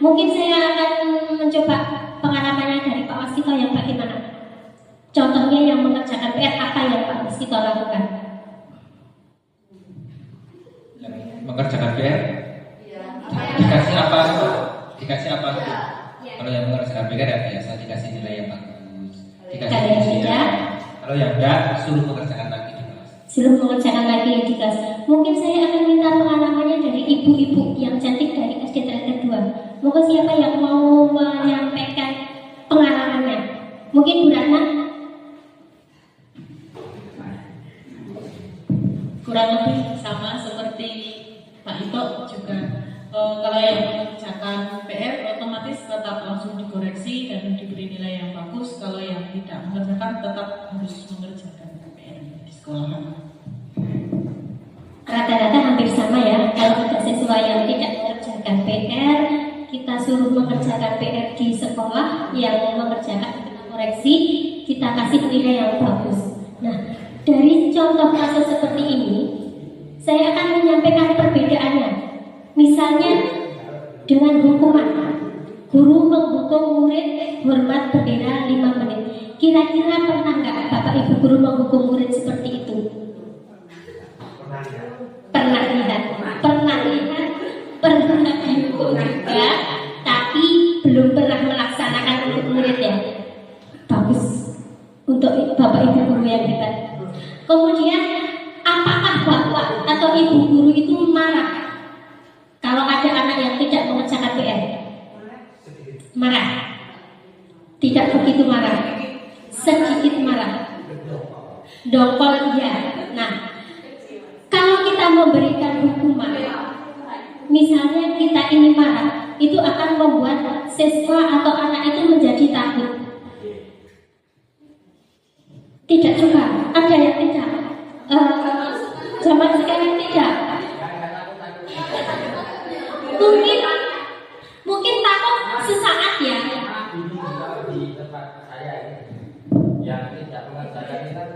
S2: Mungkin saya akan mencoba pengalamannya dari Pak Waskito yang bagaimana? Contohnya yang mengerjakan PR apa yang Pak Waskito lakukan?
S4: Yang mengerjakan PR? Dikasih apa? Dikasih apa? Kalau yang mengerjakan PR ya biasa dikasih nilai yang bagus. Dikasih ujian. Kalau yang enggak suruh mengerjakan lagi di kelas.
S2: Suruh mengerjakan lagi di kelas. Mungkin saya akan minta pengalamannya dari ibu-ibu yang cantik dari SD tingkat 2. Mungkin siapa yang mau menyampaikan pengalamannya? Mungkin Bu Ratna?
S6: Kurang lebih sama seperti Pak Ito juga. Kalau yang mengerjakan PR otomatis tetap langsung dikoreksi dan diberi nilai yang bagus. Kalau yang tidak mengerjakan tetap harus mengerjakan PR di sekolah.
S2: Rata-rata hampir sama ya. Kalau ada siswa yang tidak mengerjakan PR, kita suruh mengerjakan PR di sekolah. Yang mengerjakan kita koreksi, kita kasih nilai yang bagus. Nah, dari contoh kasus seperti ini, saya akan menyampaikan perbedaannya. Misalnya dengan hukuman, guru menghukum murid hormat bendera 5 menit. Kira-kira pernah nggak Bapak Ibu guru menghukum murid seperti itu? Pernah lihat, pernah dihukum juga, tapi belum pernah melaksanakan untuk murid ya. Bagus untuk Bapak Ibu guru yang hebat. Kemudian, apakah Bapak atau Ibu guru itu marah kalau ada anak yang tidak mengerjakan PR? Marah? Tidak begitu marah, sedikit marah. Dongkol iya. Nah, kalau kita memberikan hukuman, misalnya kita ini marah, itu akan membuat siswa atau anak itu menjadi takut. Tidak juga, ada yang tidak. Zaman sekarang tidak. Mungkin takut sesaat ya.
S7: Di tempat saya ini yang tidak mengerjakan itu kan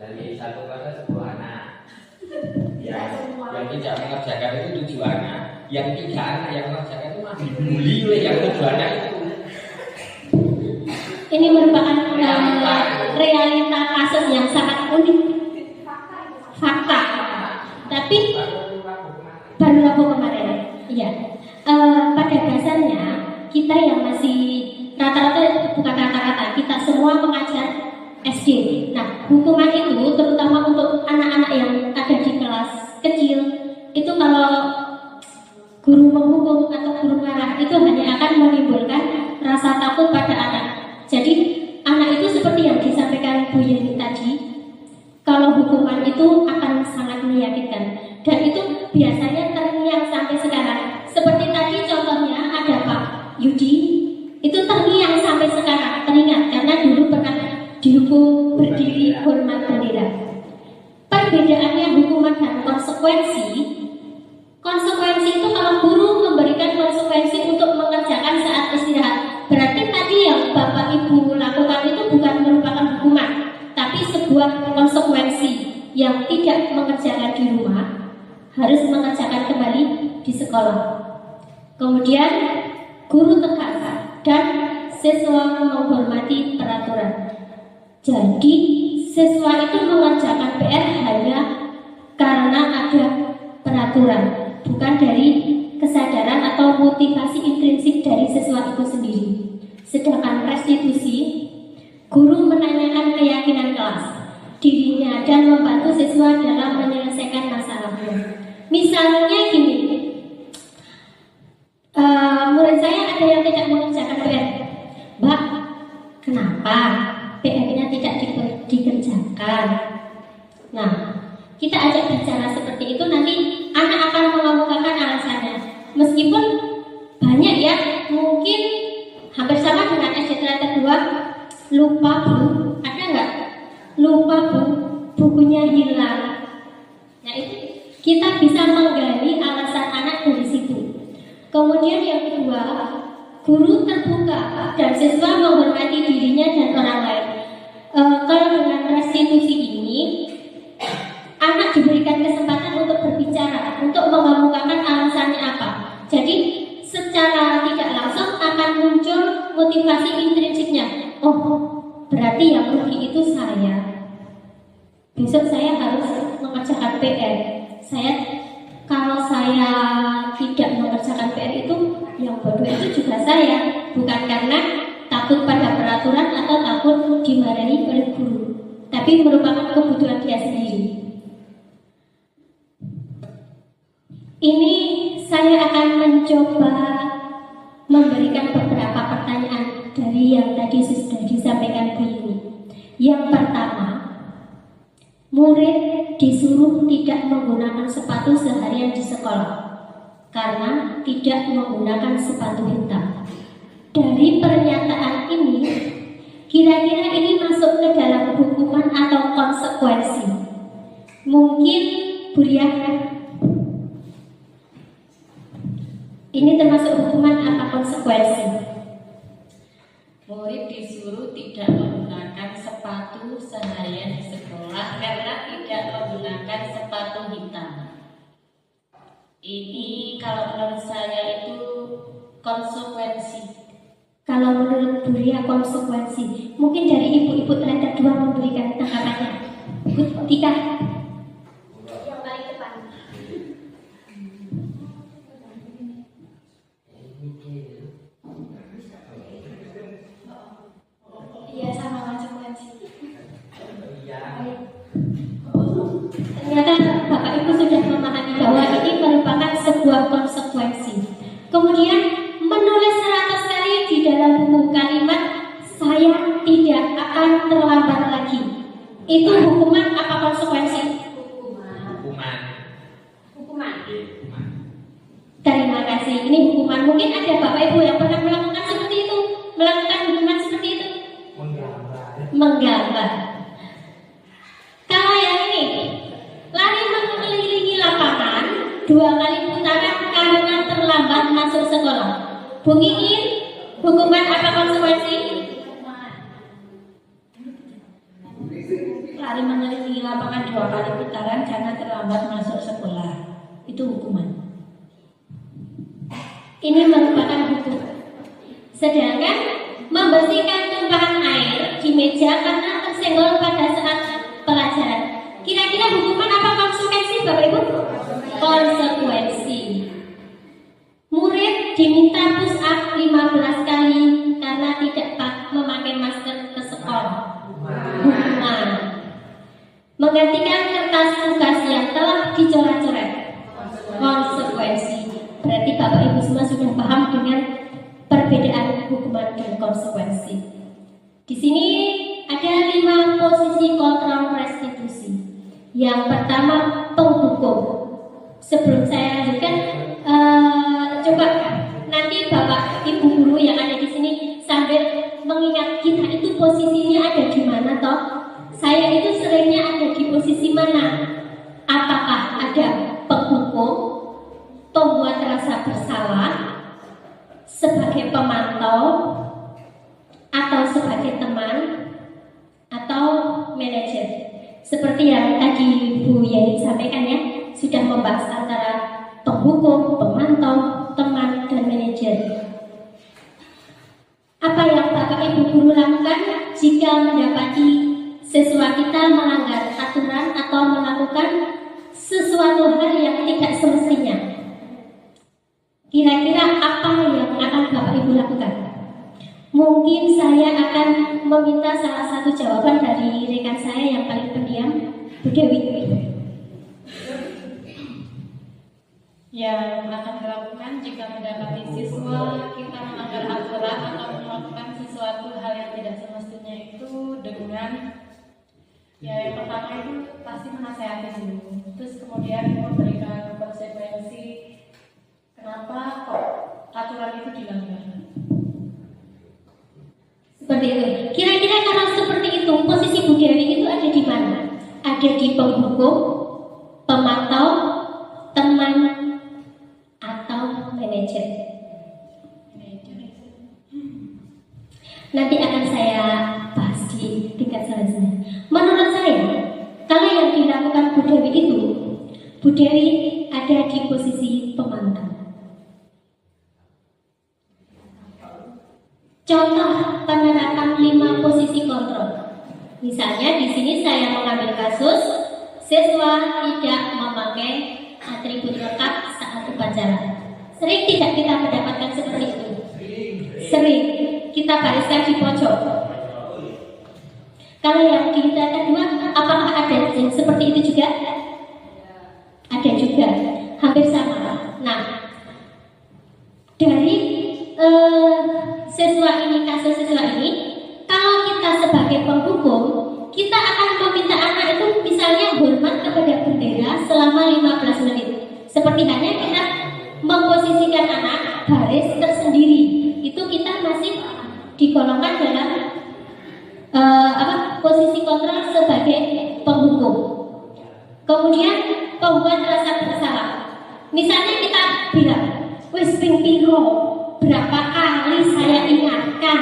S7: dari satu kelas 10 anak.
S4: Yang tidak mengerjakan itu 7 anak. Yang 3 anak yang mengerjakan itu masih dibully oleh yang 7 anak itu.
S2: Ini merupakan realita kasus yang sangat unik. Fakta. Tapi baru Rabu kemarin. Iya. Pada dasarnya kita yang masih rata-rata, bukan rata-rata, kita semua mengajar SD. Nah, hukuman itu terutama untuk anak-anak yang ada di kelas kecil, itu kalau guru menghukum atau guru marah itu hanya akan menimbulkan rasa takut pada anak. Jadi anak itu seperti yang disampaikan Bu Yeni tadi, kalau hukuman itu akan sangat meyakinkan, dan itu biasanya terngiang sampai sekarang. Seperti tadi contohnya ada Pak Yudi, itu terngiang sampai sekarang, teringat karena dulu pernah dihukum berdiri hormat bendera. Perbedaannya hukuman dan konsekuensi. Konsekuensi itu kalau guru memberikan konsekuensi untuk mengerjakan saat istirahat, berarti tadi yang Bapak Ibu lakukan itu bukan merupakan hukuman, tapi sebuah konsekuensi yang tidak mengerjakan di rumah harus mengerjakan kembali di sekolah. Kemudian guru tegas dan siswa menghormati peraturan. Jadi siswa itu mengerjakan PR hanya karena ada peraturan, bukan dari kesadaran atau motivasi intrinsik dari siswa itu sendiri. Sedangkan restitusi, guru menanyakan keyakinan kelas, dirinya, dan membantu siswa dalam menyelesaikan masalahnya. Misalnya gini, murid saya ada yang tidak mengerjakan PR. Mbak, kenapa PR-nya tidak dikerjakan? Nah, kita ajak Hampir sama dengan SC kedua, lupa bu, ada nggak? Lupa bu, bukunya hilang. Nah itu kita bisa menggali alasan anak dari situ. Kemudian yang kedua, guru terbuka dan siswa menghormati dirinya dan orang lain. Kalau dengan restitusi ini, anak diberikan kesempatan untuk berbicara, untuk mengemukakan alasannya apa. Jadi secara tidak langsung akan muncul motivasi intrinsiknya. Oh, berarti yang rugi itu saya. Besok saya harus mengerjakan PR. Kalau saya tidak mengerjakan PR itu, yang bodoh itu juga saya. Bukan karena takut pada peraturan atau takut dimarahi oleh guru, tapi merupakan kebutuhan dia sendiri. Ini saya akan mencoba memberikan beberapa pertanyaan dari yang tadi sudah disampaikan Bu Yuni. Yang pertama, murid disuruh tidak menggunakan sepatu seharian di sekolah karena tidak menggunakan sepatu hitam. Dari pernyataan ini, kira-kira ini masuk ke dalam hukuman atau konsekuensi? Mungkin Bu Riah, ini termasuk hukuman apa konsekuensi?
S6: Murid disuruh tidak menggunakan sepatu seharian di sekolah karena tidak menggunakan sepatu hitam. Ini kalau menurut saya itu konsekuensi.
S2: Kalau menurut Bu Ria konsekuensi, mungkin dari ibu-ibu terhadap dua memberikan tanggapannya. Bu Tika, yang paling depan. Iya, sama konsekuensi. Ternyata Bapak Ibu sudah memahami bahwa ini merupakan sebuah konsekuensi. Kemudian menulis 100 kali di dalam buku kalimat saya tidak akan terlambat lagi. Itu hukuman apa konsekuensi? Hukuman. Terima kasih. Ini hukuman. Mungkin ada Bapak Ibu yang pernah melakukan seperti itu, melakukan hukuman seperti itu. Menggambar. Kalau yang ini lari mengelilingi lapangan 2 kali putaran karena terlambat masuk sekolah. Bu Ingin, hukuman apa konsekuensi?
S3: Lari mengelilingi lapangan 2 kali putaran karena terlambat masuk sekolah. Itu hukuman.
S2: Ini merupakan hukum. Sedangkan membersihkan tumpahan air di meja karena tersenggol pada saat pelajaran. Kira-kira hukuman apa konsekuensi Bapak Ibu? Konsekuensi. Murid diminta push up 15 kali karena tidak memakai masker ke sekolah. Hukuman. Menggantikan kertas tugas yang telah dicoret-coret. Konsekuensi. Berarti Bapak Ibu semua sudah paham dengan perbedaan hukuman dan konsekuensi. Di sini ada 5 posisi kontrol restitusi. Yang pertama, penghukum. Sebelum saya lanjutkan, coba nanti Bapak Ibu guru yang ada di sini sambil mengingat kita itu posisinya ada di mana toh? Saya itu seringnya ada di posisi mana? Apakah ada penghukum, pembuat rasa bersalah, sebagai pemantau, atau sebagai teman, atau manajer? Seperti yang tadi Bu Yeni sampaikan ya, sudah membahas antara penghukum, pemantau, teman, dan manajer. Apa yang Bapak Ibu guru lakukan jika mendapati siswa kita melanggar aturan atau melakukan sesuatu hal yang tidak semestinya? Kira-kira apa yang akan Bapak Ibu lakukan? Mungkin saya akan meminta salah satu jawaban dari rekan saya yang paling pendiam, Bu Dewi.
S6: Yang akan dilakukan jika mendapati siswa kita melanggar aturan atau melakukan sesuatu hal yang tidak semestinya itu dengan yang pertama itu pasti menasehati dulu, terus kemudian memberikan konsekuensi kenapa kok aturan itu dilanggar.
S2: Seperti itu. Kira-kira kalau seperti itu, posisi Bu Dewi itu ada di mana? Ada di penghukum, pemantau, teman, atau manajer? Nanti akan saya bahas di tingkat selanjutnya. Menurut saya, kalau yang dilakukan Bu Dewi itu, Bu Dewi ada di posisi pemantau. Contoh penerapan 5 posisi kontrol. Misalnya di sini saya mengambil kasus siswa tidak memakai atribut lengkap saat upacara. Sering tidak kita mendapatkan seperti itu? Sering. Kita bariskan di pojok. Kalau yang di tingkat kedua, apakah ada yang seperti itu juga? Ada juga, hampir sama. Nah, dari kasus siswa ini, kalau kita sebagai penghukum, kita akan meminta anak itu misalnya hormat kepada bendera selama 15 menit. Seperti hanya kita memposisikan anak baris tersendiri, itu kita masih digolongkan dalam posisi kontrol sebagai penghukum. Kemudian pembuat rasa bersalah. Misalnya kita bilang, wis ping piro, berapa kali saya ingatkan,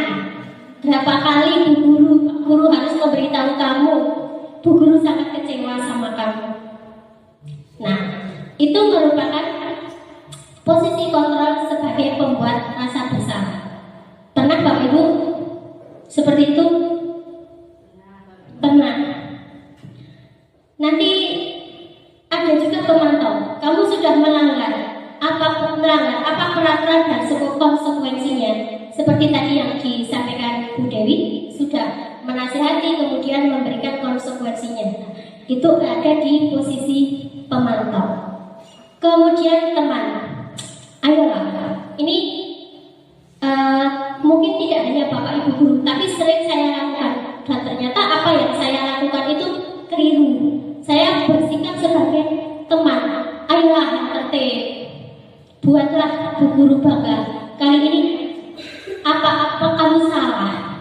S2: berapa kali guru harus memberitahu kamu, Bu Guru sangat kecewa sama kamu. Nah, itu merupakan posisi kontrol sebagai pembuat rasa bersalah. Pernah Bapak Ibu seperti itu? Pernah. Nanti ada juga pemantau. Kamu sudah melanggar apa peraturan dan konsekuensinya? Seperti tadi yang disampaikan Bu Dewi, sudah menasihati kemudian memberikan konsekuensinya. Itu ada di posisi pemantau. Kemudian teman, ayolah, ini mungkin tidak hanya Bapak Ibu guru, tapi sering saya lakukan. Dan ternyata apa yang saya lakukan itu keliru. Saya bersikap sebagai teman. Ayolah yang tertib, buatlah Bu Guru bangga. Kali ini apa kamu salah?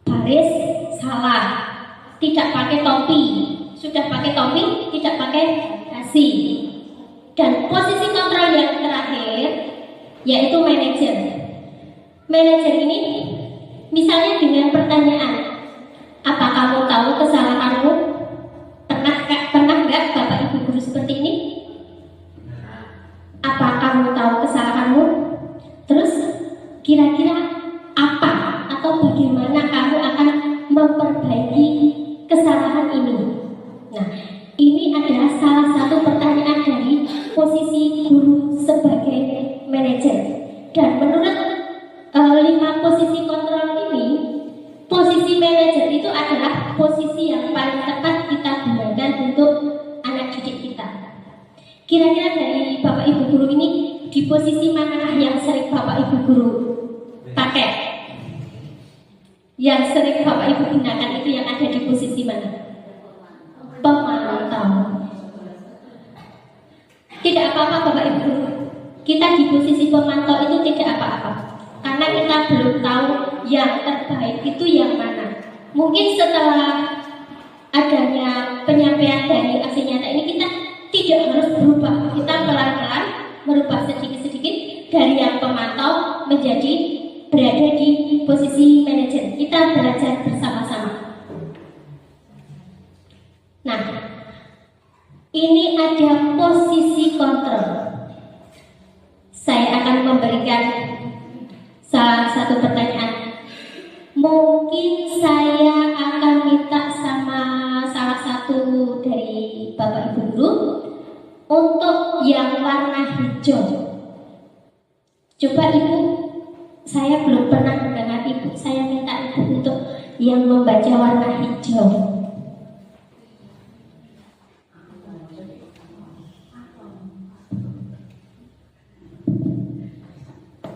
S2: Baris salah, tidak pakai topi. Sudah pakai topi, tidak pakai dasi. Dan posisi kontrol yang terakhir yaitu manajer. Manajer ini misalnya dengan pertanyaan, apa kamu tahu kesalahanmu? Pernah nggak Bapak Ibu guru seperti ini? Apa kamu tahu kesalahanmu? Terus kira-kira apa atau bagaimana kamu akan memperbaiki kesalahan ini? Nah, ini adalah salah satu pertanyaan dari posisi guru sebagai manajer. Dan menurut 5 posisi kontrol ini, posisi manajer itu adalah posisi yang paling tepat kita gunakan untuk anak didik kita. Kira-kira dari Bapak Ibu guru ini, di posisi manakah yang sering Bapak Ibu guru pakai? Yang sering Bapak Ibu gunakan itu yang ada di posisi mana? Pemantau. Tidak apa-apa Bapak Ibu guru, kita di posisi pemantau itu tidak apa-apa, karena kita belum tahu yang terbaik itu yang mana. Mungkin setelah adanya penyampaian dari aksi nyata ini, kita tidak harus berubah. Kita pelan-pelan merubah sedikit-sedikit dari yang pemantau menjadi berada di posisi manajer. Kita belajar bersama-sama. Nah, ini ada posisi kontrol. Saya akan memberikan salah satu pertanyaan. Mungkin saya akan minta sama salah satu dari Bapak Ibu guru untuk yang warna hijau. Coba Ibu, saya belum pernah mendengar Ibu. Saya minta Ibu untuk yang membaca warna hijau.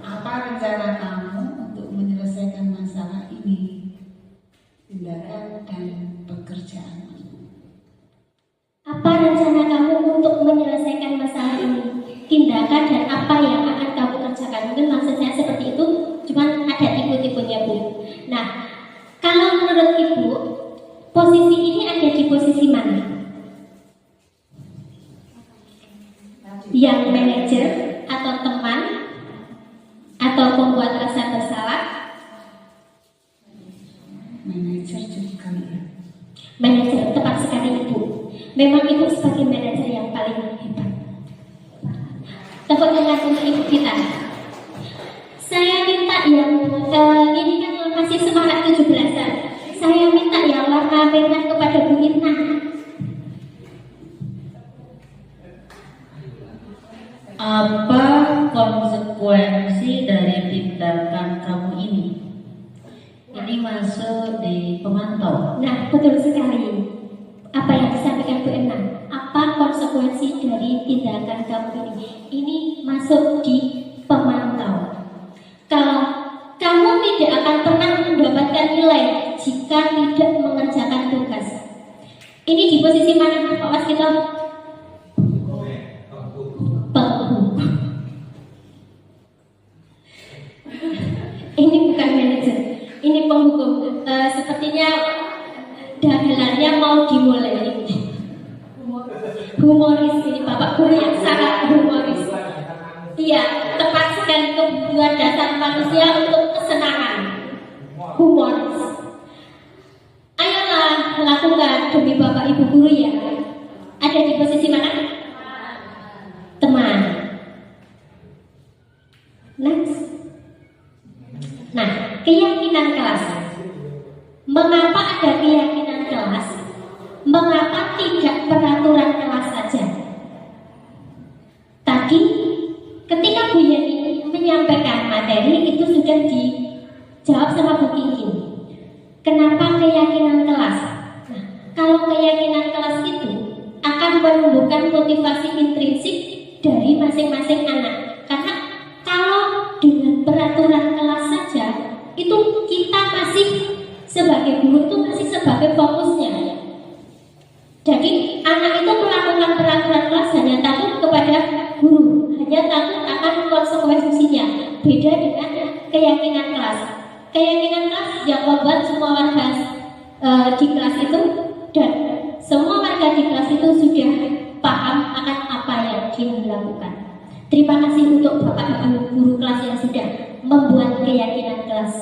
S3: Apa rencana kamu untuk menyelesaikan masalah ini? Tindakan dan pekerjaan.
S2: Apa rencana kamu untuk menyelesaikan masalah ini? Tindakan dan apa yang akan kamu kerjakan? Mungkin maksud saya seperti itu, cuman ada tipe-tipenya Bu.
S6: sekali ya.
S2: Manajer, tepat sekali Ibu. Memang Ibu sebagai manajer yang paling hebat. Tepuk tangan untuk Ibu kita. Saya minta yang ini kan masih semangat 17-an. Saya minta yang warna merah kepada Bu Irna.
S8: Apa konsekuensi dari tindakan kamu ini? Ini masuk di pemantau.
S2: Nah, betul sekali. Apa yang disampaikan Bu Irna? Apa konsekuensi dari tindakan kamu ini? Ini masuk di pemantau. Kalau kamu tidak akan pernah mendapatkan nilai jika tidak mengerjakan tugas. Ini di posisi mana Pak Waskito? Penghukum. Ini bukan manajer, ini penghukum. Sepertinya dagelannya mau dimulai. Humoris ini Bapak Guru yang sangat humoris. Iya, tepat sekali kebutuhan dasar manusia untuk kesenangan. Humoris. Ayolah lakukan demi Bapak Ibu Guru ya. Ada di posisi mana? Teman. Next. Nah, keyakinan kelas. Mengapa ada keyakinan kelas? Mengapa tidak peraturan kelas saja? Tadi ketika Bu Yeni menyampaikan materi itu sudah dijawab sama Bu Kiki. Kenapa keyakinan kelas? Nah, kalau keyakinan kelas itu akan menumbuhkan motivasi intrinsik dari masing-masing anak. Karena kalau dengan peraturan kelas saja itu kita masih sebagai guru itu masih sebagai fokusnya. Jadi anak itu melakukan peraturan kelas hanya takut kepada guru, hanya takut akan konsekuensinya. Beda dengan keyakinan kelas. Keyakinan kelas yang membuat semua warga di kelas itu dan semua warga di kelas itu sudah paham akan apa yang dia lakukan. Terima kasih untuk Bapak Ibu guru kelas yang sudah membuat keyakinan kelas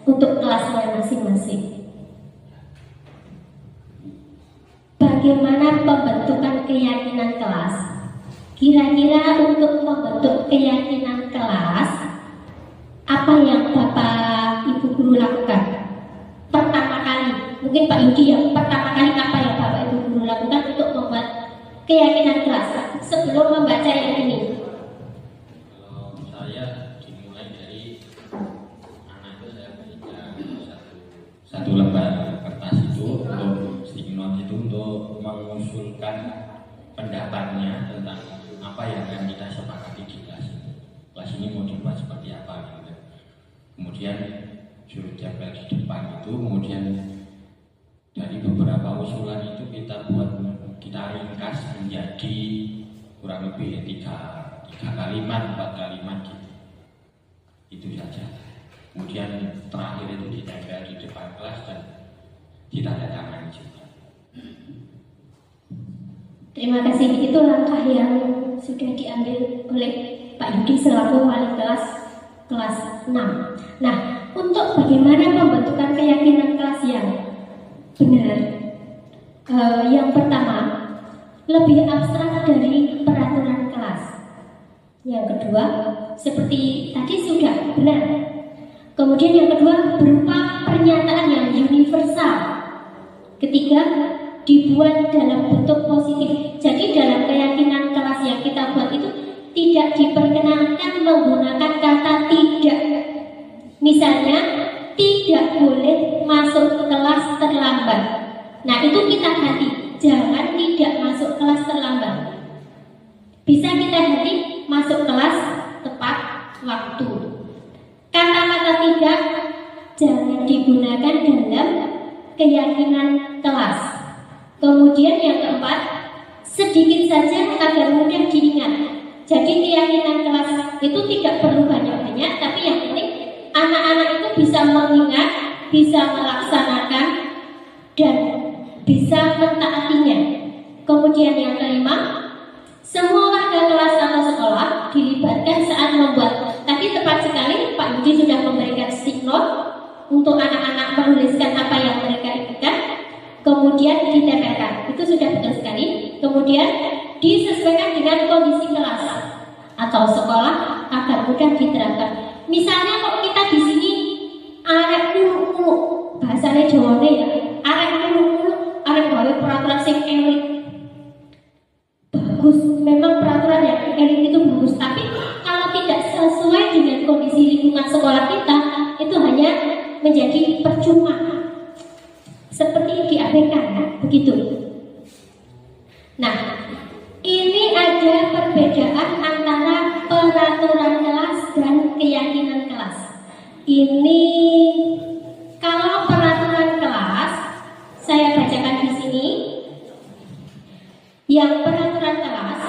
S2: untuk kelasnya masing-masing. Bagaimana pembentukan keyakinan kelas? Kira-kira untuk membentuk keyakinan kelas, apa yang Bapak Ibu guru lakukan? Pertama kali, mungkin Pak Yudi yang pertama kali apa yang Bapak Ibu guru lakukan untuk membuat keyakinan kelas sebelum membaca yang ini?
S7: Kalau saya dimulai dari anak itu saya berikan satu lembar kertas itu untuk sticky note itu untuk mengusulkan pendapatnya tentang apa yang akan kita sepakati di kelas ini. Kelas ini mau dibuat seperti apa gitu. Kemudian suruh tempel di depan itu, kemudian dari beberapa usulan itu kita ringkas menjadi kurang lebih 3 kalimat, 4 kalimat gitu. Itu saja. Kemudian terakhir itu ditempel di depan kelas dan ditandatangani juga.
S2: Terima kasih. Itu langkah yang sudah diambil oleh Pak Yudi selaku wali kelas 6. Nah, untuk bagaimana pembentukan keyakinan kelas yang benar, yang pertama lebih abstrak dari peraturan kelas. Yang kedua, seperti tadi sudah benar. Kemudian yang kedua berupa pernyataan yang universal. Ketiga, dibuat dalam bentuk positif. Jadi dalam keyakinan kelas yang kita buat itu tidak diperkenankan menggunakan kata tidak. Misalnya, tidak boleh masuk ke kelas terlambat. Nah, itu kita ganti. Jangan tidak masuk kelas terlambat. Bisa kita ganti masuk kelas tepat waktu. Kata-kata tidak jangan digunakan dalam keyakinan kelas. Kemudian yang keempat, sedikit saja agar mudah diingat. Jadi keyakinan kelas itu tidak perlu banyak-banyak, tapi yang penting anak-anak itu bisa mengingat, bisa melaksanakan, dan bisa mentaatinya. Kemudian yang kelima, semua warga kelas atau sekolah dilibatkan saat membuat. Tadi tepat sekali Pak Budi sudah memberikan stick note untuk anak-anak menuliskan apa yang mereka inginkan. kemudian ditempelkan. Itu sudah betul sekali. Kemudian disesuaikan dengan kondisi kelas atau sekolah agar mudah diterapkan. Misalnya kalau kita di sini arek muluk-muluk, bahasanya Jawane ya, arek muluk-muluk, arek gawe peraturan sing elit. Bagus, memang peraturan yang elit itu bagus, tapi kalau tidak sesuai dengan kondisi lingkungan sekolah kita, itu hanya menjadi percuma, seperti diabaikan, begitu. Nah, ini ada perbedaan antara peraturan kelas dan keyakinan kelas. Ini kalau peraturan kelas, saya bacakan di sini. Yang peraturan kelas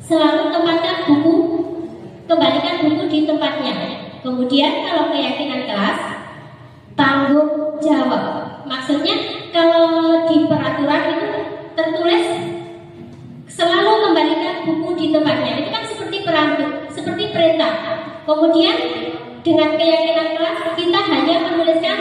S2: selalu tempatkan buku, kembalikan buku di tempatnya. Kemudian kalau keyakinan kelas, tanggung jawab. Maksudnya kalau di peraturan itu tertulis selalu kembalikan buku di tempatnya. Itu kan seperti perintah. Kemudian dengan keyakinan kelas kita hanya menuliskan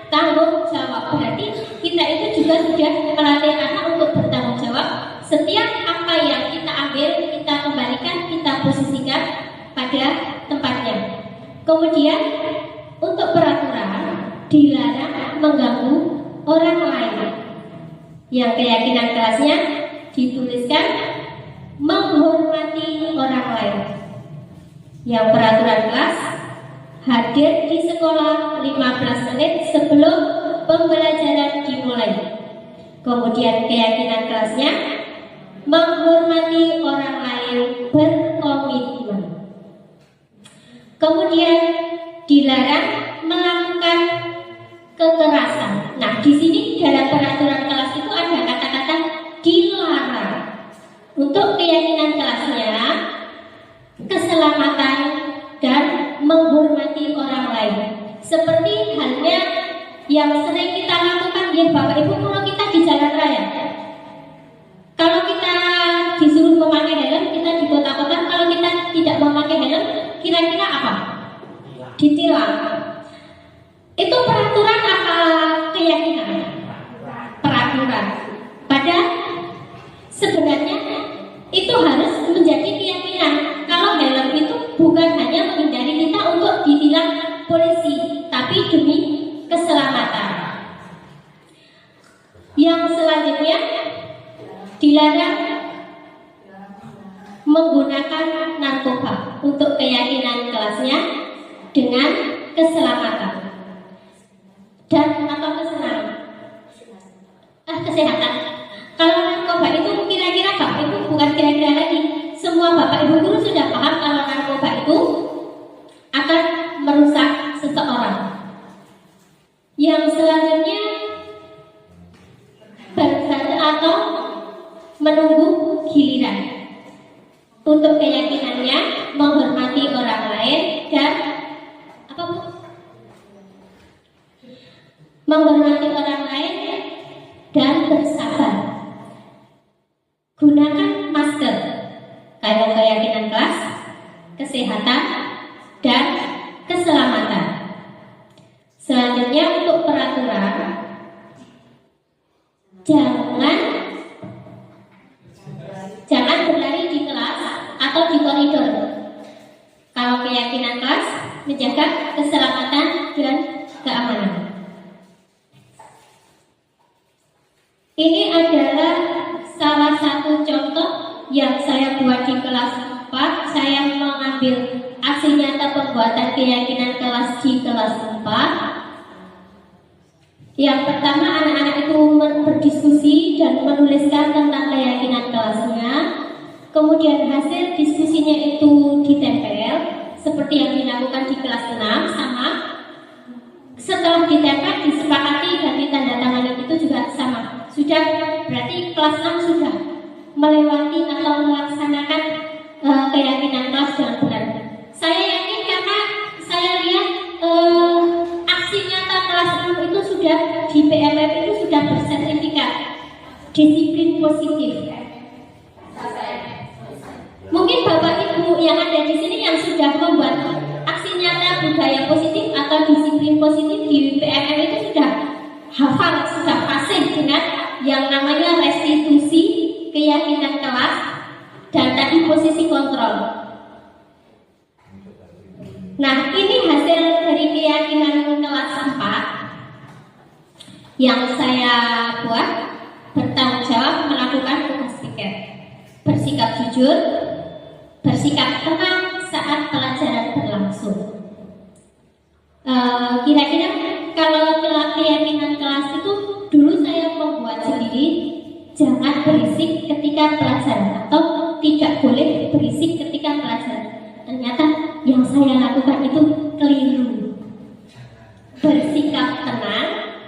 S2: tanggung jawab. Berarti kita itu juga sudah melatih anak untuk bertanggung jawab. Setiap apa yang kita ambil, kita kembalikan, kita posisikan pada tempatnya. Kemudian untuk peraturan dilarang mengganggu orang lain. Yang keyakinan kelasnya dituliskan menghormati orang lain. Yang peraturan kelas hadir di sekolah 15 menit sebelum pembelajaran dimulai. Kemudian keyakinan kelasnya menghormati orang lain, berkomitmen. Kemudian dilarang melakukan kekerasan. Nah, di sini dalam peraturan kelas itu ada kata-kata dilarang. Untuk keyakinan kelasnya, keselamatan dan menghormati orang lain. Seperti halnya yang sering kita lakukan ya Bapak Ibu kalau kita di jalan raya. Kalau kita disuruh memakai helm, kita di kota-kota, kalau kita tidak memakai helm, kira-kira apa? Ditilang. Itu peraturan apa keyakinan? Peraturan. Padahal sebenarnya itu harus menjadi keyakinan. Kalau helm itu bukan hanya menghindari kita untuk ditilang polisi, tapi demi keselamatan. Yang selanjutnya dilarang menggunakan narkoba untuk keyakinan kelasnya dengan keselamatan dan atau kesehatan. Kalau narkoba itu kira-kira Bapak Ibu bukan kira-kira lagi, semua Bapak Ibu guru sudah paham kalau narkoba itu akan merusak seseorang. Yang selanjutnya bersabar atau menunggu giliran. Untuk keyakinannya menghormati orang lain dan apa Bu? Menghormati orang lain dan bersabar. Gunakan masker. Kalau keyakinan kelas, kesehatan dan keselamatan. Selanjutnya untuk peraturan, jangan berlari di kelas atau di koridor. Kalau keyakinan kelas, menjaga keselamatan dan keamanan. Ini adalah salah satu contoh yang saya buat di kelas 4. Saya mengambil aksi nyata pembuatan keyakinan kelas di kelas 4. Yang pertama, anak-anak itu berdiskusi dan menuliskan tentang keyakinan kelasnya. Kemudian hasil diskusinya itu ditempel seperti yang dilakukan di kelas 6 sama. Setelah ditempel, disepakati dan ditandatangani itu juga sama. Sudah, berarti kelas 6 sudah melewati atau melaksanakan keyakinan kelas dengan benar. Saya yakin karena saya lihat aksi nyata kelas 6 itu sudah di PMF itu sudah bersertifikat disiplin positif. Mungkin Bapak Ibu yang ada di sini yang sudah membuat aksi nyata budaya positif atau disiplin positif di PMM itu sudah hafal, sudah fasih dengan yang namanya restitusi, keyakinan kelas, dan tadi posisi kontrol. Nah, ini hasil dari keyakinan kelas 4 yang saya buat. Bertanggung jawab melakukan tugas piket, bersikap jujur, bersikap tenang saat pelajaran berlangsung. Kira-kira kalau keyakinan kelas itu dulu saya membuat sendiri, jangan berisik ketika pelajaran atau tidak boleh berisik ketika pelajaran. Ternyata yang saya lakukan itu keliru. Bersikap tenang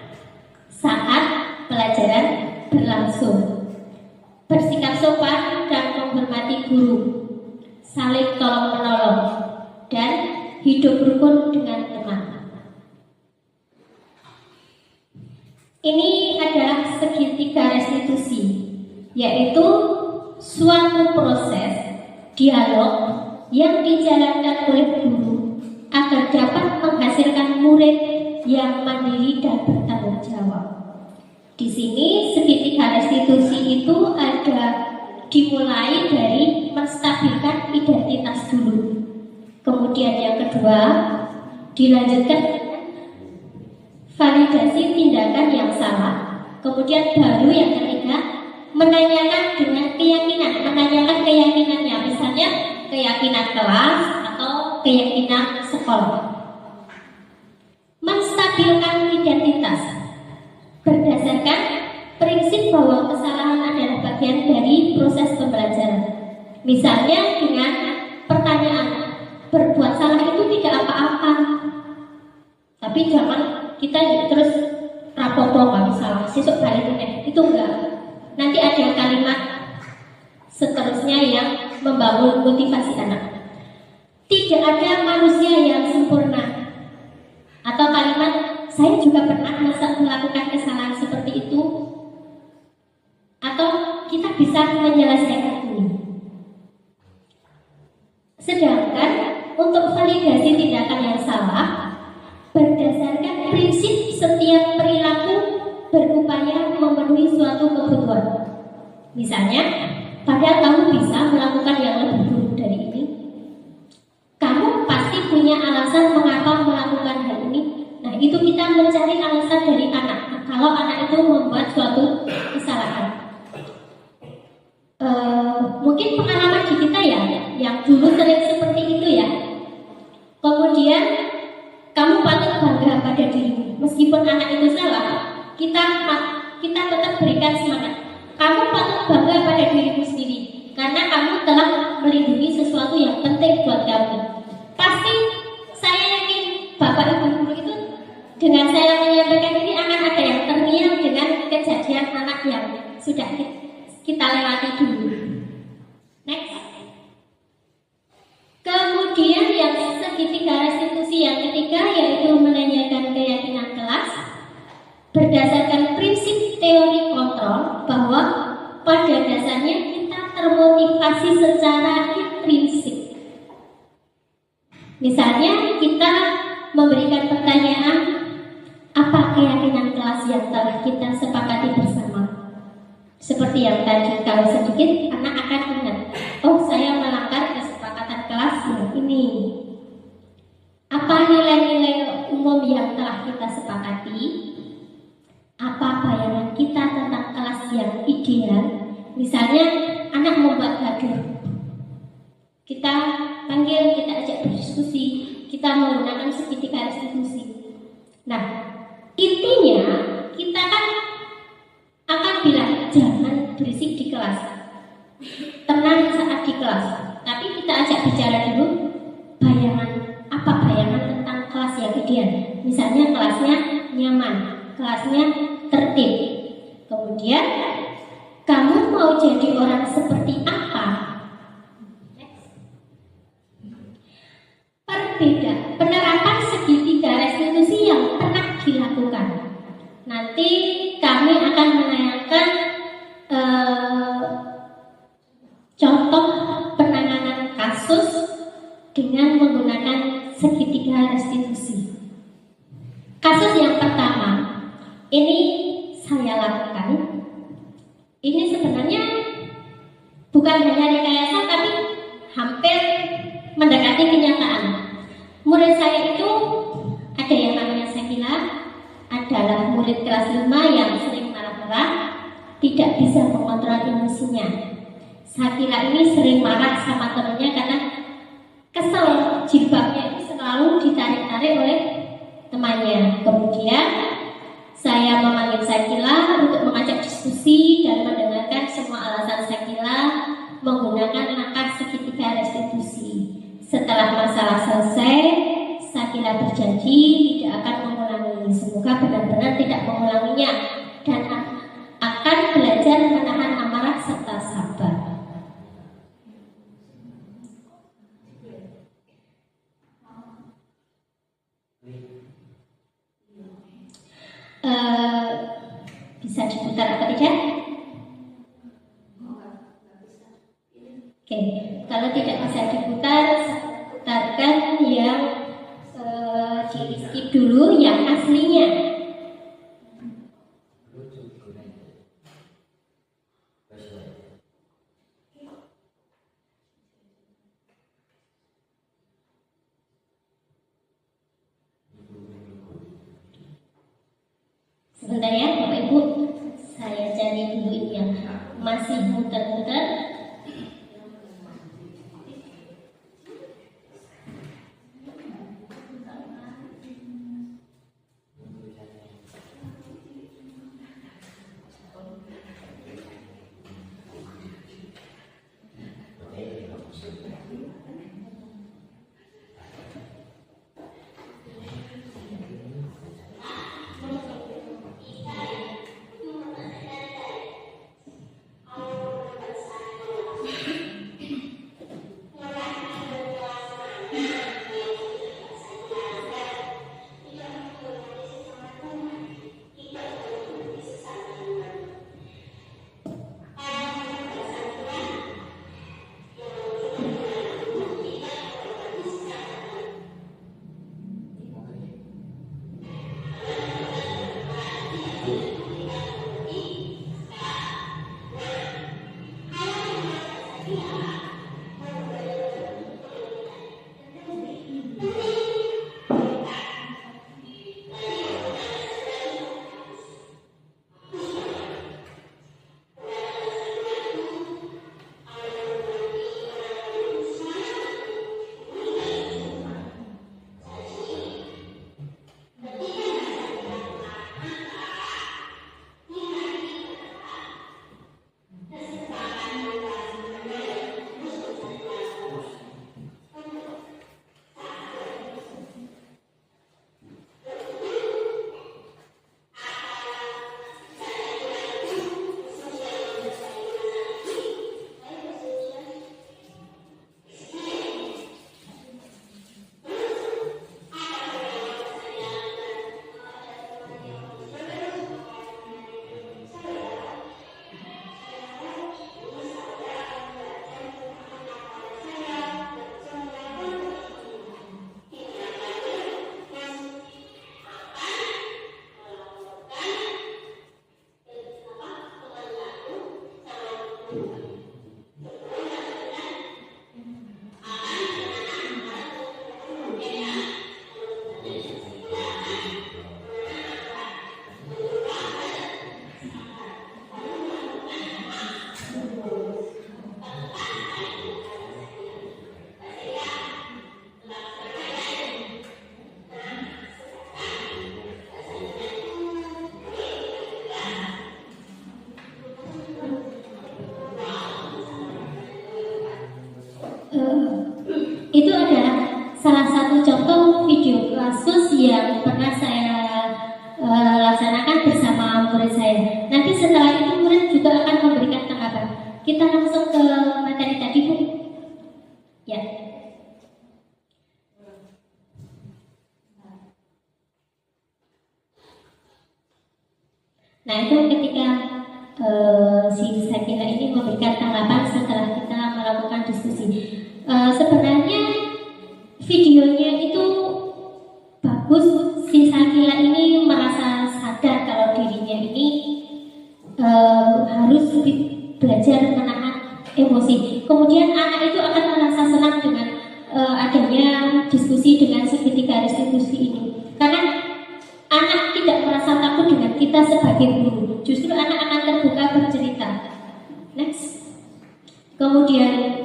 S2: saat pelajaran berlangsung, bersikap sopan dan menghormati guru, saling tolong menolong, dan hidup rukun dengan teman. Ini adalah segitiga restitusi, yaitu suatu proses dialog yang dijalankan oleh guru agar dapat menghasilkan murid yang mandiri dan bertanggung jawab. Di sini segitiga restitusi itu ada dimulai dari menstabilkan identitas dulu. Kemudian yang kedua dilanjutkan dengan validasi tindakan yang salah. Kemudian baru yang ketiga menanyakan dengan keyakinan, menanyakan keyakinannya, misalnya keyakinan kelas atau keyakinan sekolah. Menstabilkan identitas berdasarkan prinsip bahwa kesalahan adalah bagian dari proses pembelajaran. Misalnya dengan pertanyaan, berbuat salah itu tidak apa-apa, tapi jangan kita terus rapopo nggak salah, sesuk balik itu enggak. Nanti ada kalimat seterusnya yang membangun motivasi anak. Tidak ada manusia yang sempurna. Atau kalimat, saya juga pernah melakukan kesalahan seperti itu, atau kita bisa menyelesaikan ini. Sedangkan untuk validasi tindakan yang salah, berdasarkan prinsip setiap perilaku berupaya memenuhi suatu kebutuhan. Misalnya, padahal kamu bisa melakukan yang lebih buruk dari ini, kamu pasti punya alasan mengapa melakukan hal ini. Nah, itu kita mencari alasan dari anak. Kalau anak itu membuat suatu kesalahan, mungkin pengalaman di kita ya, yang dulu sering seperti itu ya. Kemudian kamu patut bangga pada dirimu, meskipun anak itu salah, kita tetap berikan semangat. Kamu patut bangga pada dirimu sendiri, karena kamu telah melindungi sesuatu yang penting buat kamu. Pasti saya yakin Bapak Ibu guru itu dengan saya menyampaikan ini akan ada yang terngiang dengan kejadian anak yang sudah kita lewati dulu. Next. Kemudian yang segitiga restitusi yang ketiga yaitu menanyakan keyakinan kelas berdasarkan prinsip teori kontrol, bahwa pada dasarnya kita termotivasi secara intrinsik. Misalnya kita memberikan pertanyaan, apa keyakinan kelas yang telah kita sepakati bersama? Seperti yang tadi, kalau sedikit anak akan ingat, oh saya melanggar kesepakatan kelas yang ini. Apa nilai-nilai umum yang telah kita sepakati? Apa bayangan kita tentang kelas yang ideal? Misalnya anak membuat gaduh, kita panggil, kita ajak berdiskusi, kita menggunakan segitiga restitusi. Nah, intinya kita kan akan bilang jangan berisik di kelas, tenang saat di kelas. Tapi kita ajak bicara dulu bayangan, apa bayangan tentang kelas yang ideal. Misalnya kelasnya nyaman, kelasnya tertib. Kemudian kamu mau jadi orang seperti apa? Penerapan segitiga restitusi yang pernah dilakukan. Nanti kami akan menayangkan contoh penanganan kasus dengan menggunakan segitiga restitusi. Kasus yang pertama ini saya lakukan. Ini sebenarnya bukan hanya rekayasa tapi hampir mendekati kenyataan. Murid saya itu ada yang namanya Sakila, adalah murid kelas 5 yang sering marah-marah, tidak bisa mengontrol emosinya. Sakila ini sering marah sama temannya karena kesel jilbabnya itu selalu ditarik-tarik oleh temannya. Kemudian saya memanggil Sakila untuk mengajak diskusi dan mendengarkan semua alasan Sakila menggunakan langkah segitiga restitusi. Setelah masalah selesai, Sakila berjanji tidak akan mengulangi. Semoga benar-benar tidak mengulanginya dan akan belajar menahan amarah serta sabar. Bisa diputar apa tidak? Oke, kalau tidak bisa diputar, saya putarkan yang di skip dulu yang aslinya. Sebentar ya Bapak Ibu, saya cari dulu yang masih muter-muter. Itu adalah salah satu contoh video kasus yang pernah saya laksanakan bersama murid saya. Nanti setelah itu murid juga akan memberikan tanggapan. Kita langsung ke materi tadi, Bu. Ya. Nah, itu ketika si Sakila ini memberikan tanggapan setelah kita melakukan diskusi. Sebenarnya videonya itu anak-anak itu akan merasa senang dengan adanya diskusi dengan segitiga restitusi ini. Karena anak tidak merasa takut dengan kita sebagai guru. Justru anak akan terbuka bercerita. Next. Kemudian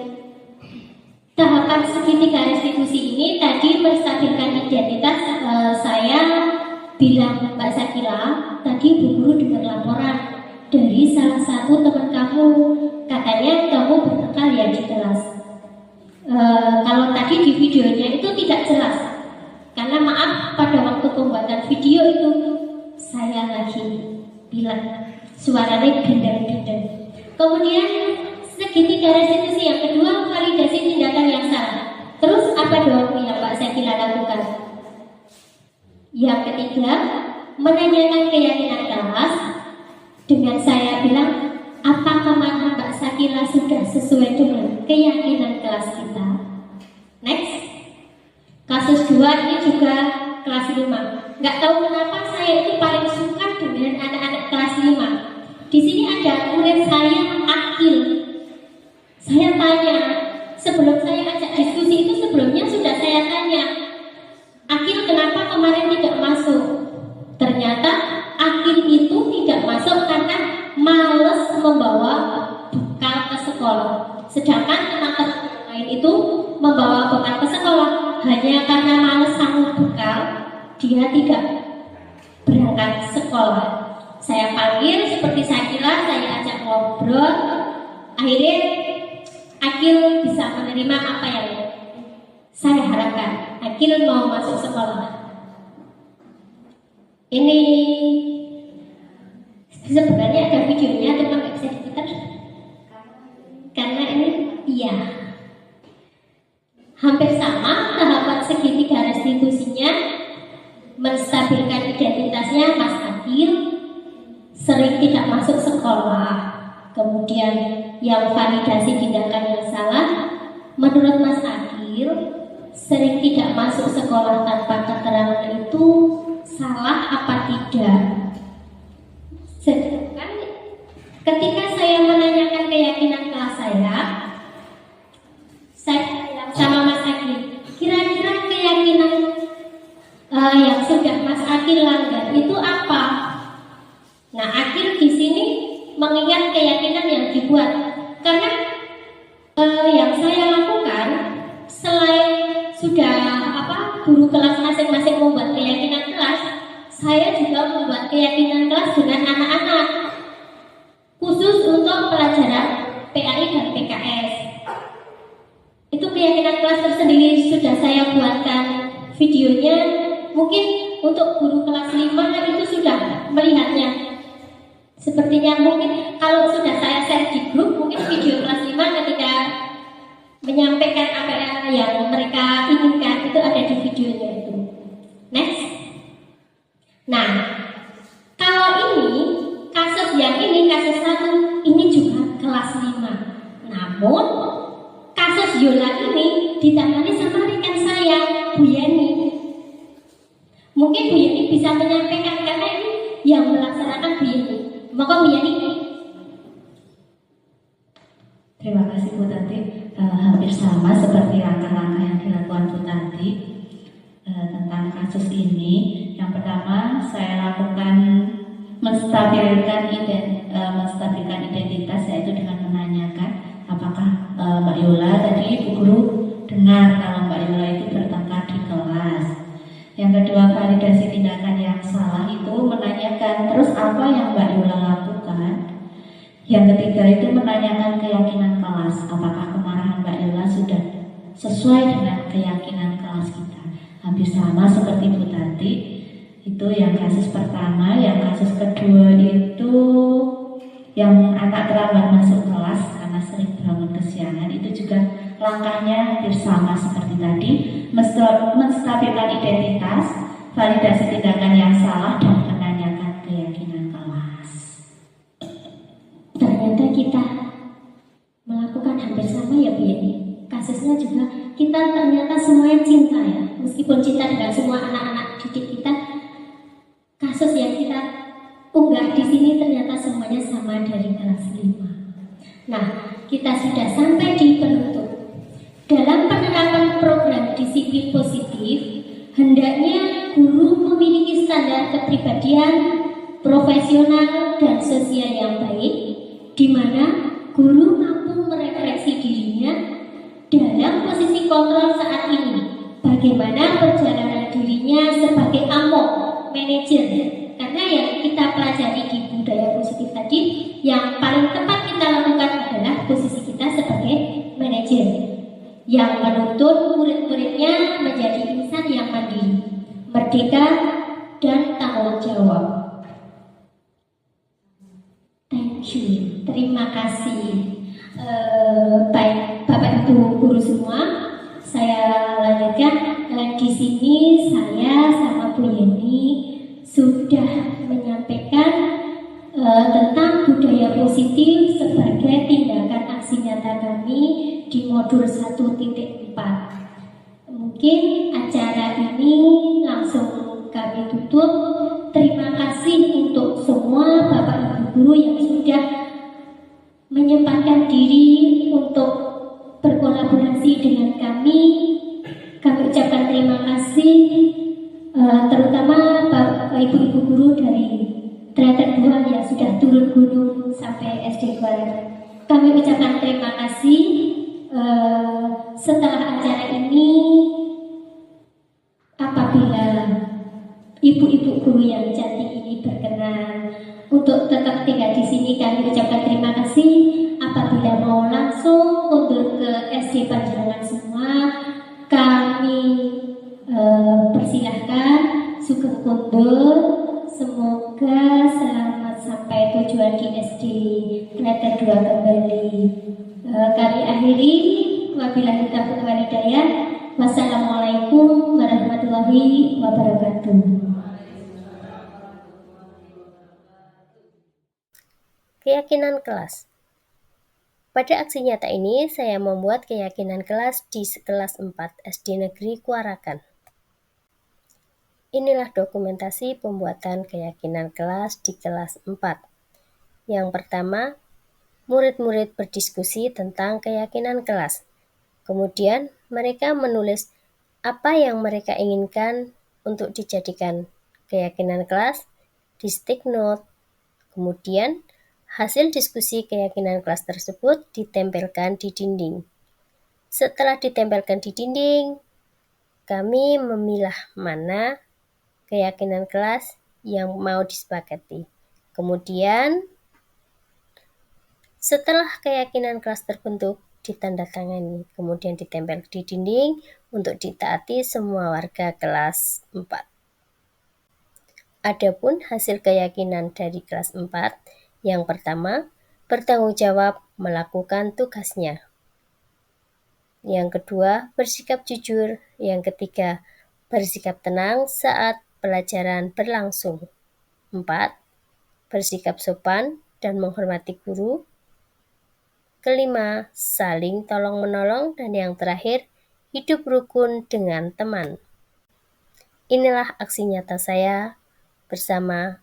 S2: tahapan segitiga restitusi ini tadi menstabilkan identitas. Saya bilang Mbak Sakila, tadi Bu Guru dengar laporan dari salah satu teman kamu, katanya kamu berkekal ya di kelas. Kalau tadi di videonya itu tidak jelas, karena maaf pada waktu pembuatan video itu saya lagi bilang suaranya gendang-gendang. Kemudian segitiga restitusi yang kedua, validasi tindakan yang salah. Terus apa dong yang Mbak Sakila lakukan? Yang ketiga, menanyakan keyakinan kelas. Dengan saya bilang, apakah manhaj Mbak Sakila sudah sesuai dengan keyakinan kelas kita? Next. Kasus 2 ini juga kelas 5. Nggak tahu kenapa saya itu paling suka dengan anak-anak kelas 5. Di sini ada murid saya Akil. Saya tanya, sebelum saya ajak diskusi itu sebelumnya sudah saya tanya, Akil kenapa kemarin tidak masuk? Ternyata Akil itu tidak masuk karena males membawa bekal ke sekolah. Sedangkan teman-teman lain itu membawa bekal ke sekolah. Hanya karena males sanggup bekal, dia tidak berangkat sekolah. Saya panggil seperti Sakila, saya ajak ngobrol. Akhirnya Akil bisa menerima apa yang saya harapkan. Akil mau masuk sekolah. Ini sebenarnya ada videonya, cuma nggak bisa diputar karena ini iya hampir sama tahapan segitiga restitusinya. Menstabilkan identitasnya, Mas Akil sering tidak masuk sekolah. Kemudian yang validasi tindakan yang salah, menurut Mas Akil sering tidak masuk sekolah tanpa keterangan itu salah apa tidak? Sedangkan ketika saya menanyakan keyakinan kelas saya bilang sama Mas Akil, kira-kira keyakinan yang sudah Mas Akil langgar itu apa? Nah, Akil di sini mengingat keyakinan yang dibuat, karena yang saya lakukan selain sudah guru kelas masing-masing membuat keyakinan kelas, saya juga membuat keyakinan kelas dengan anak-anak khusus untuk pelajaran PAI dan PKS. Itu keyakinan kelas tersendiri sudah saya buatkan videonya. Mungkin untuk guru kelas 5 itu sudah melihatnya. Sepertinya mungkin kalau sudah saya share di grup, mungkin video kelas 5 ketika menyampaikan apa yang mereka inginkan itu ada di videonya itu. Next. Nah, kalau ini kasus yang ini kasus 1 ini juga kelas 5. Namun kasus Yola ini ditangani sama rekan saya, Bu Yani. Mungkin Bu Yani bisa menyampaikan karena ini yang melaksanakan Bu Yani. Maka Bu Yani.
S3: Terima kasih Bu Tati. Hampir sama seperti langkah-langkah yang dilakukan Bu Tati tentang kasus ini. Yang pertama saya lakukan menstabilkan identitas, yaitu dengan menanyakan apakah Mbak Yola tadi Bu Guru dengar kalau Mbak Yola itu bertengkar di kelas. Yang kedua, validasi tindakan yang salah itu menanyakan terus apa yang Mbak Yola lakukan. Yang ketiga itu menanyakan keyakinan kelas, apakah kemarahan Mbak Yola sudah sesuai dengan keyakinan kelas kita. Hampir sama seperti Bu Tati. Itu yang kasus pertama. Yang kasus kedua itu yang anak terlambat masuk kelas karena sering bangun kesiangan. Itu juga langkahnya hampir sama seperti tadi, menstabilkan identitas, validasi tindakan yang salah, dan menanyakan keyakinan kelas.
S2: Ternyata kita melakukan hampir sama ya Bu Yani. Kasusnya juga kita ternyata semuanya cinta ya. Meskipun cinta dengan semua anak-anak didik kita, kasus yang kita unggah di sini ternyata semuanya sama dari kelas 5. Nah, kita sudah sampai di penutup. standar kepribadian profesional dan sosial yang baik, di mana guru mampu merefleksi dirinya dalam posisi kontrol saat ini, bagaimana perjalanan dirinya sebagai amok manajer. Karena yang kita pelajari di budaya positif tadi, yang paling tepat kita lakukan adalah posisi kita sebagai manajer yang menuntut murid-muridnya menjadi insan yang mandiri, merdeka, dan tanggung jawab. Thank you, terima kasih. Baik Bapak Ibu guru semua, saya lanjutkan. Di sini saya sama Bu Yeni sudah menyampaikan tentang budaya positif sebagai tindakan aksi nyata kami di modul 1.4. Mungkin acara ini langsung kami tutup. Terima kasih untuk semua Bapak Ibu guru yang sudah menyempatkan diri untuk berkolaborasi dengan kami. Kami ucapkan terima kasih, terutama Bapak Ibu guru dari Teriakan 2 yang sudah turun gunung sampai SD Kuala. Kami ucapkan terima kasih. Setelah acara ini, apabila ibu-ibu guru yang cantik ini berkenan untuk tetap tinggal di sini, kami ucapkan terima kasih. Apabila mau langsung mundur ke SD Panjenengan semua, kami persilahkan. Sugeng kundur. Semoga selamat sampai tujuan di SD Kleter 2 kembali. Kami akhiri. Wabillahi taufiq wal hidayah. Wassalamualaikum warahmatullahi wabarakatuh.
S1: Keyakinan kelas. Pada aksi nyata ini, saya membuat keyakinan kelas di kelas 4 SD Negeri Kuarakan. Inilah dokumentasi pembuatan keyakinan kelas di kelas 4. Yang pertama, murid-murid berdiskusi tentang keyakinan kelas. Kemudian, mereka menulis apa yang mereka inginkan untuk dijadikan keyakinan kelas di stick note. Kemudian, hasil diskusi keyakinan kelas tersebut ditempelkan di dinding. Setelah ditempelkan di dinding, kami memilah mana keyakinan kelas yang mau disepakati. Kemudian, setelah keyakinan kelas terbentuk, ditandatangani, kemudian ditempel di dinding untuk ditaati semua warga kelas 4. Adapun hasil keyakinan dari kelas 4, yang pertama, bertanggung jawab melakukan tugasnya. Yang kedua, bersikap jujur. Yang ketiga, bersikap tenang saat pelajaran berlangsung. 4. Bersikap sopan dan menghormati guru. Kelima, saling tolong-menolong. Dan yang terakhir, hidup rukun dengan teman. Inilah aksi nyata saya bersama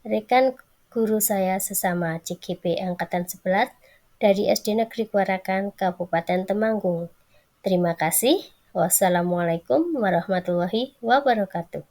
S1: rekan guru saya sesama CGP Angkatan 11 dari SD Negeri Kuarakan, Kabupaten Temanggung. Terima kasih. Wassalamualaikum warahmatullahi wabarakatuh.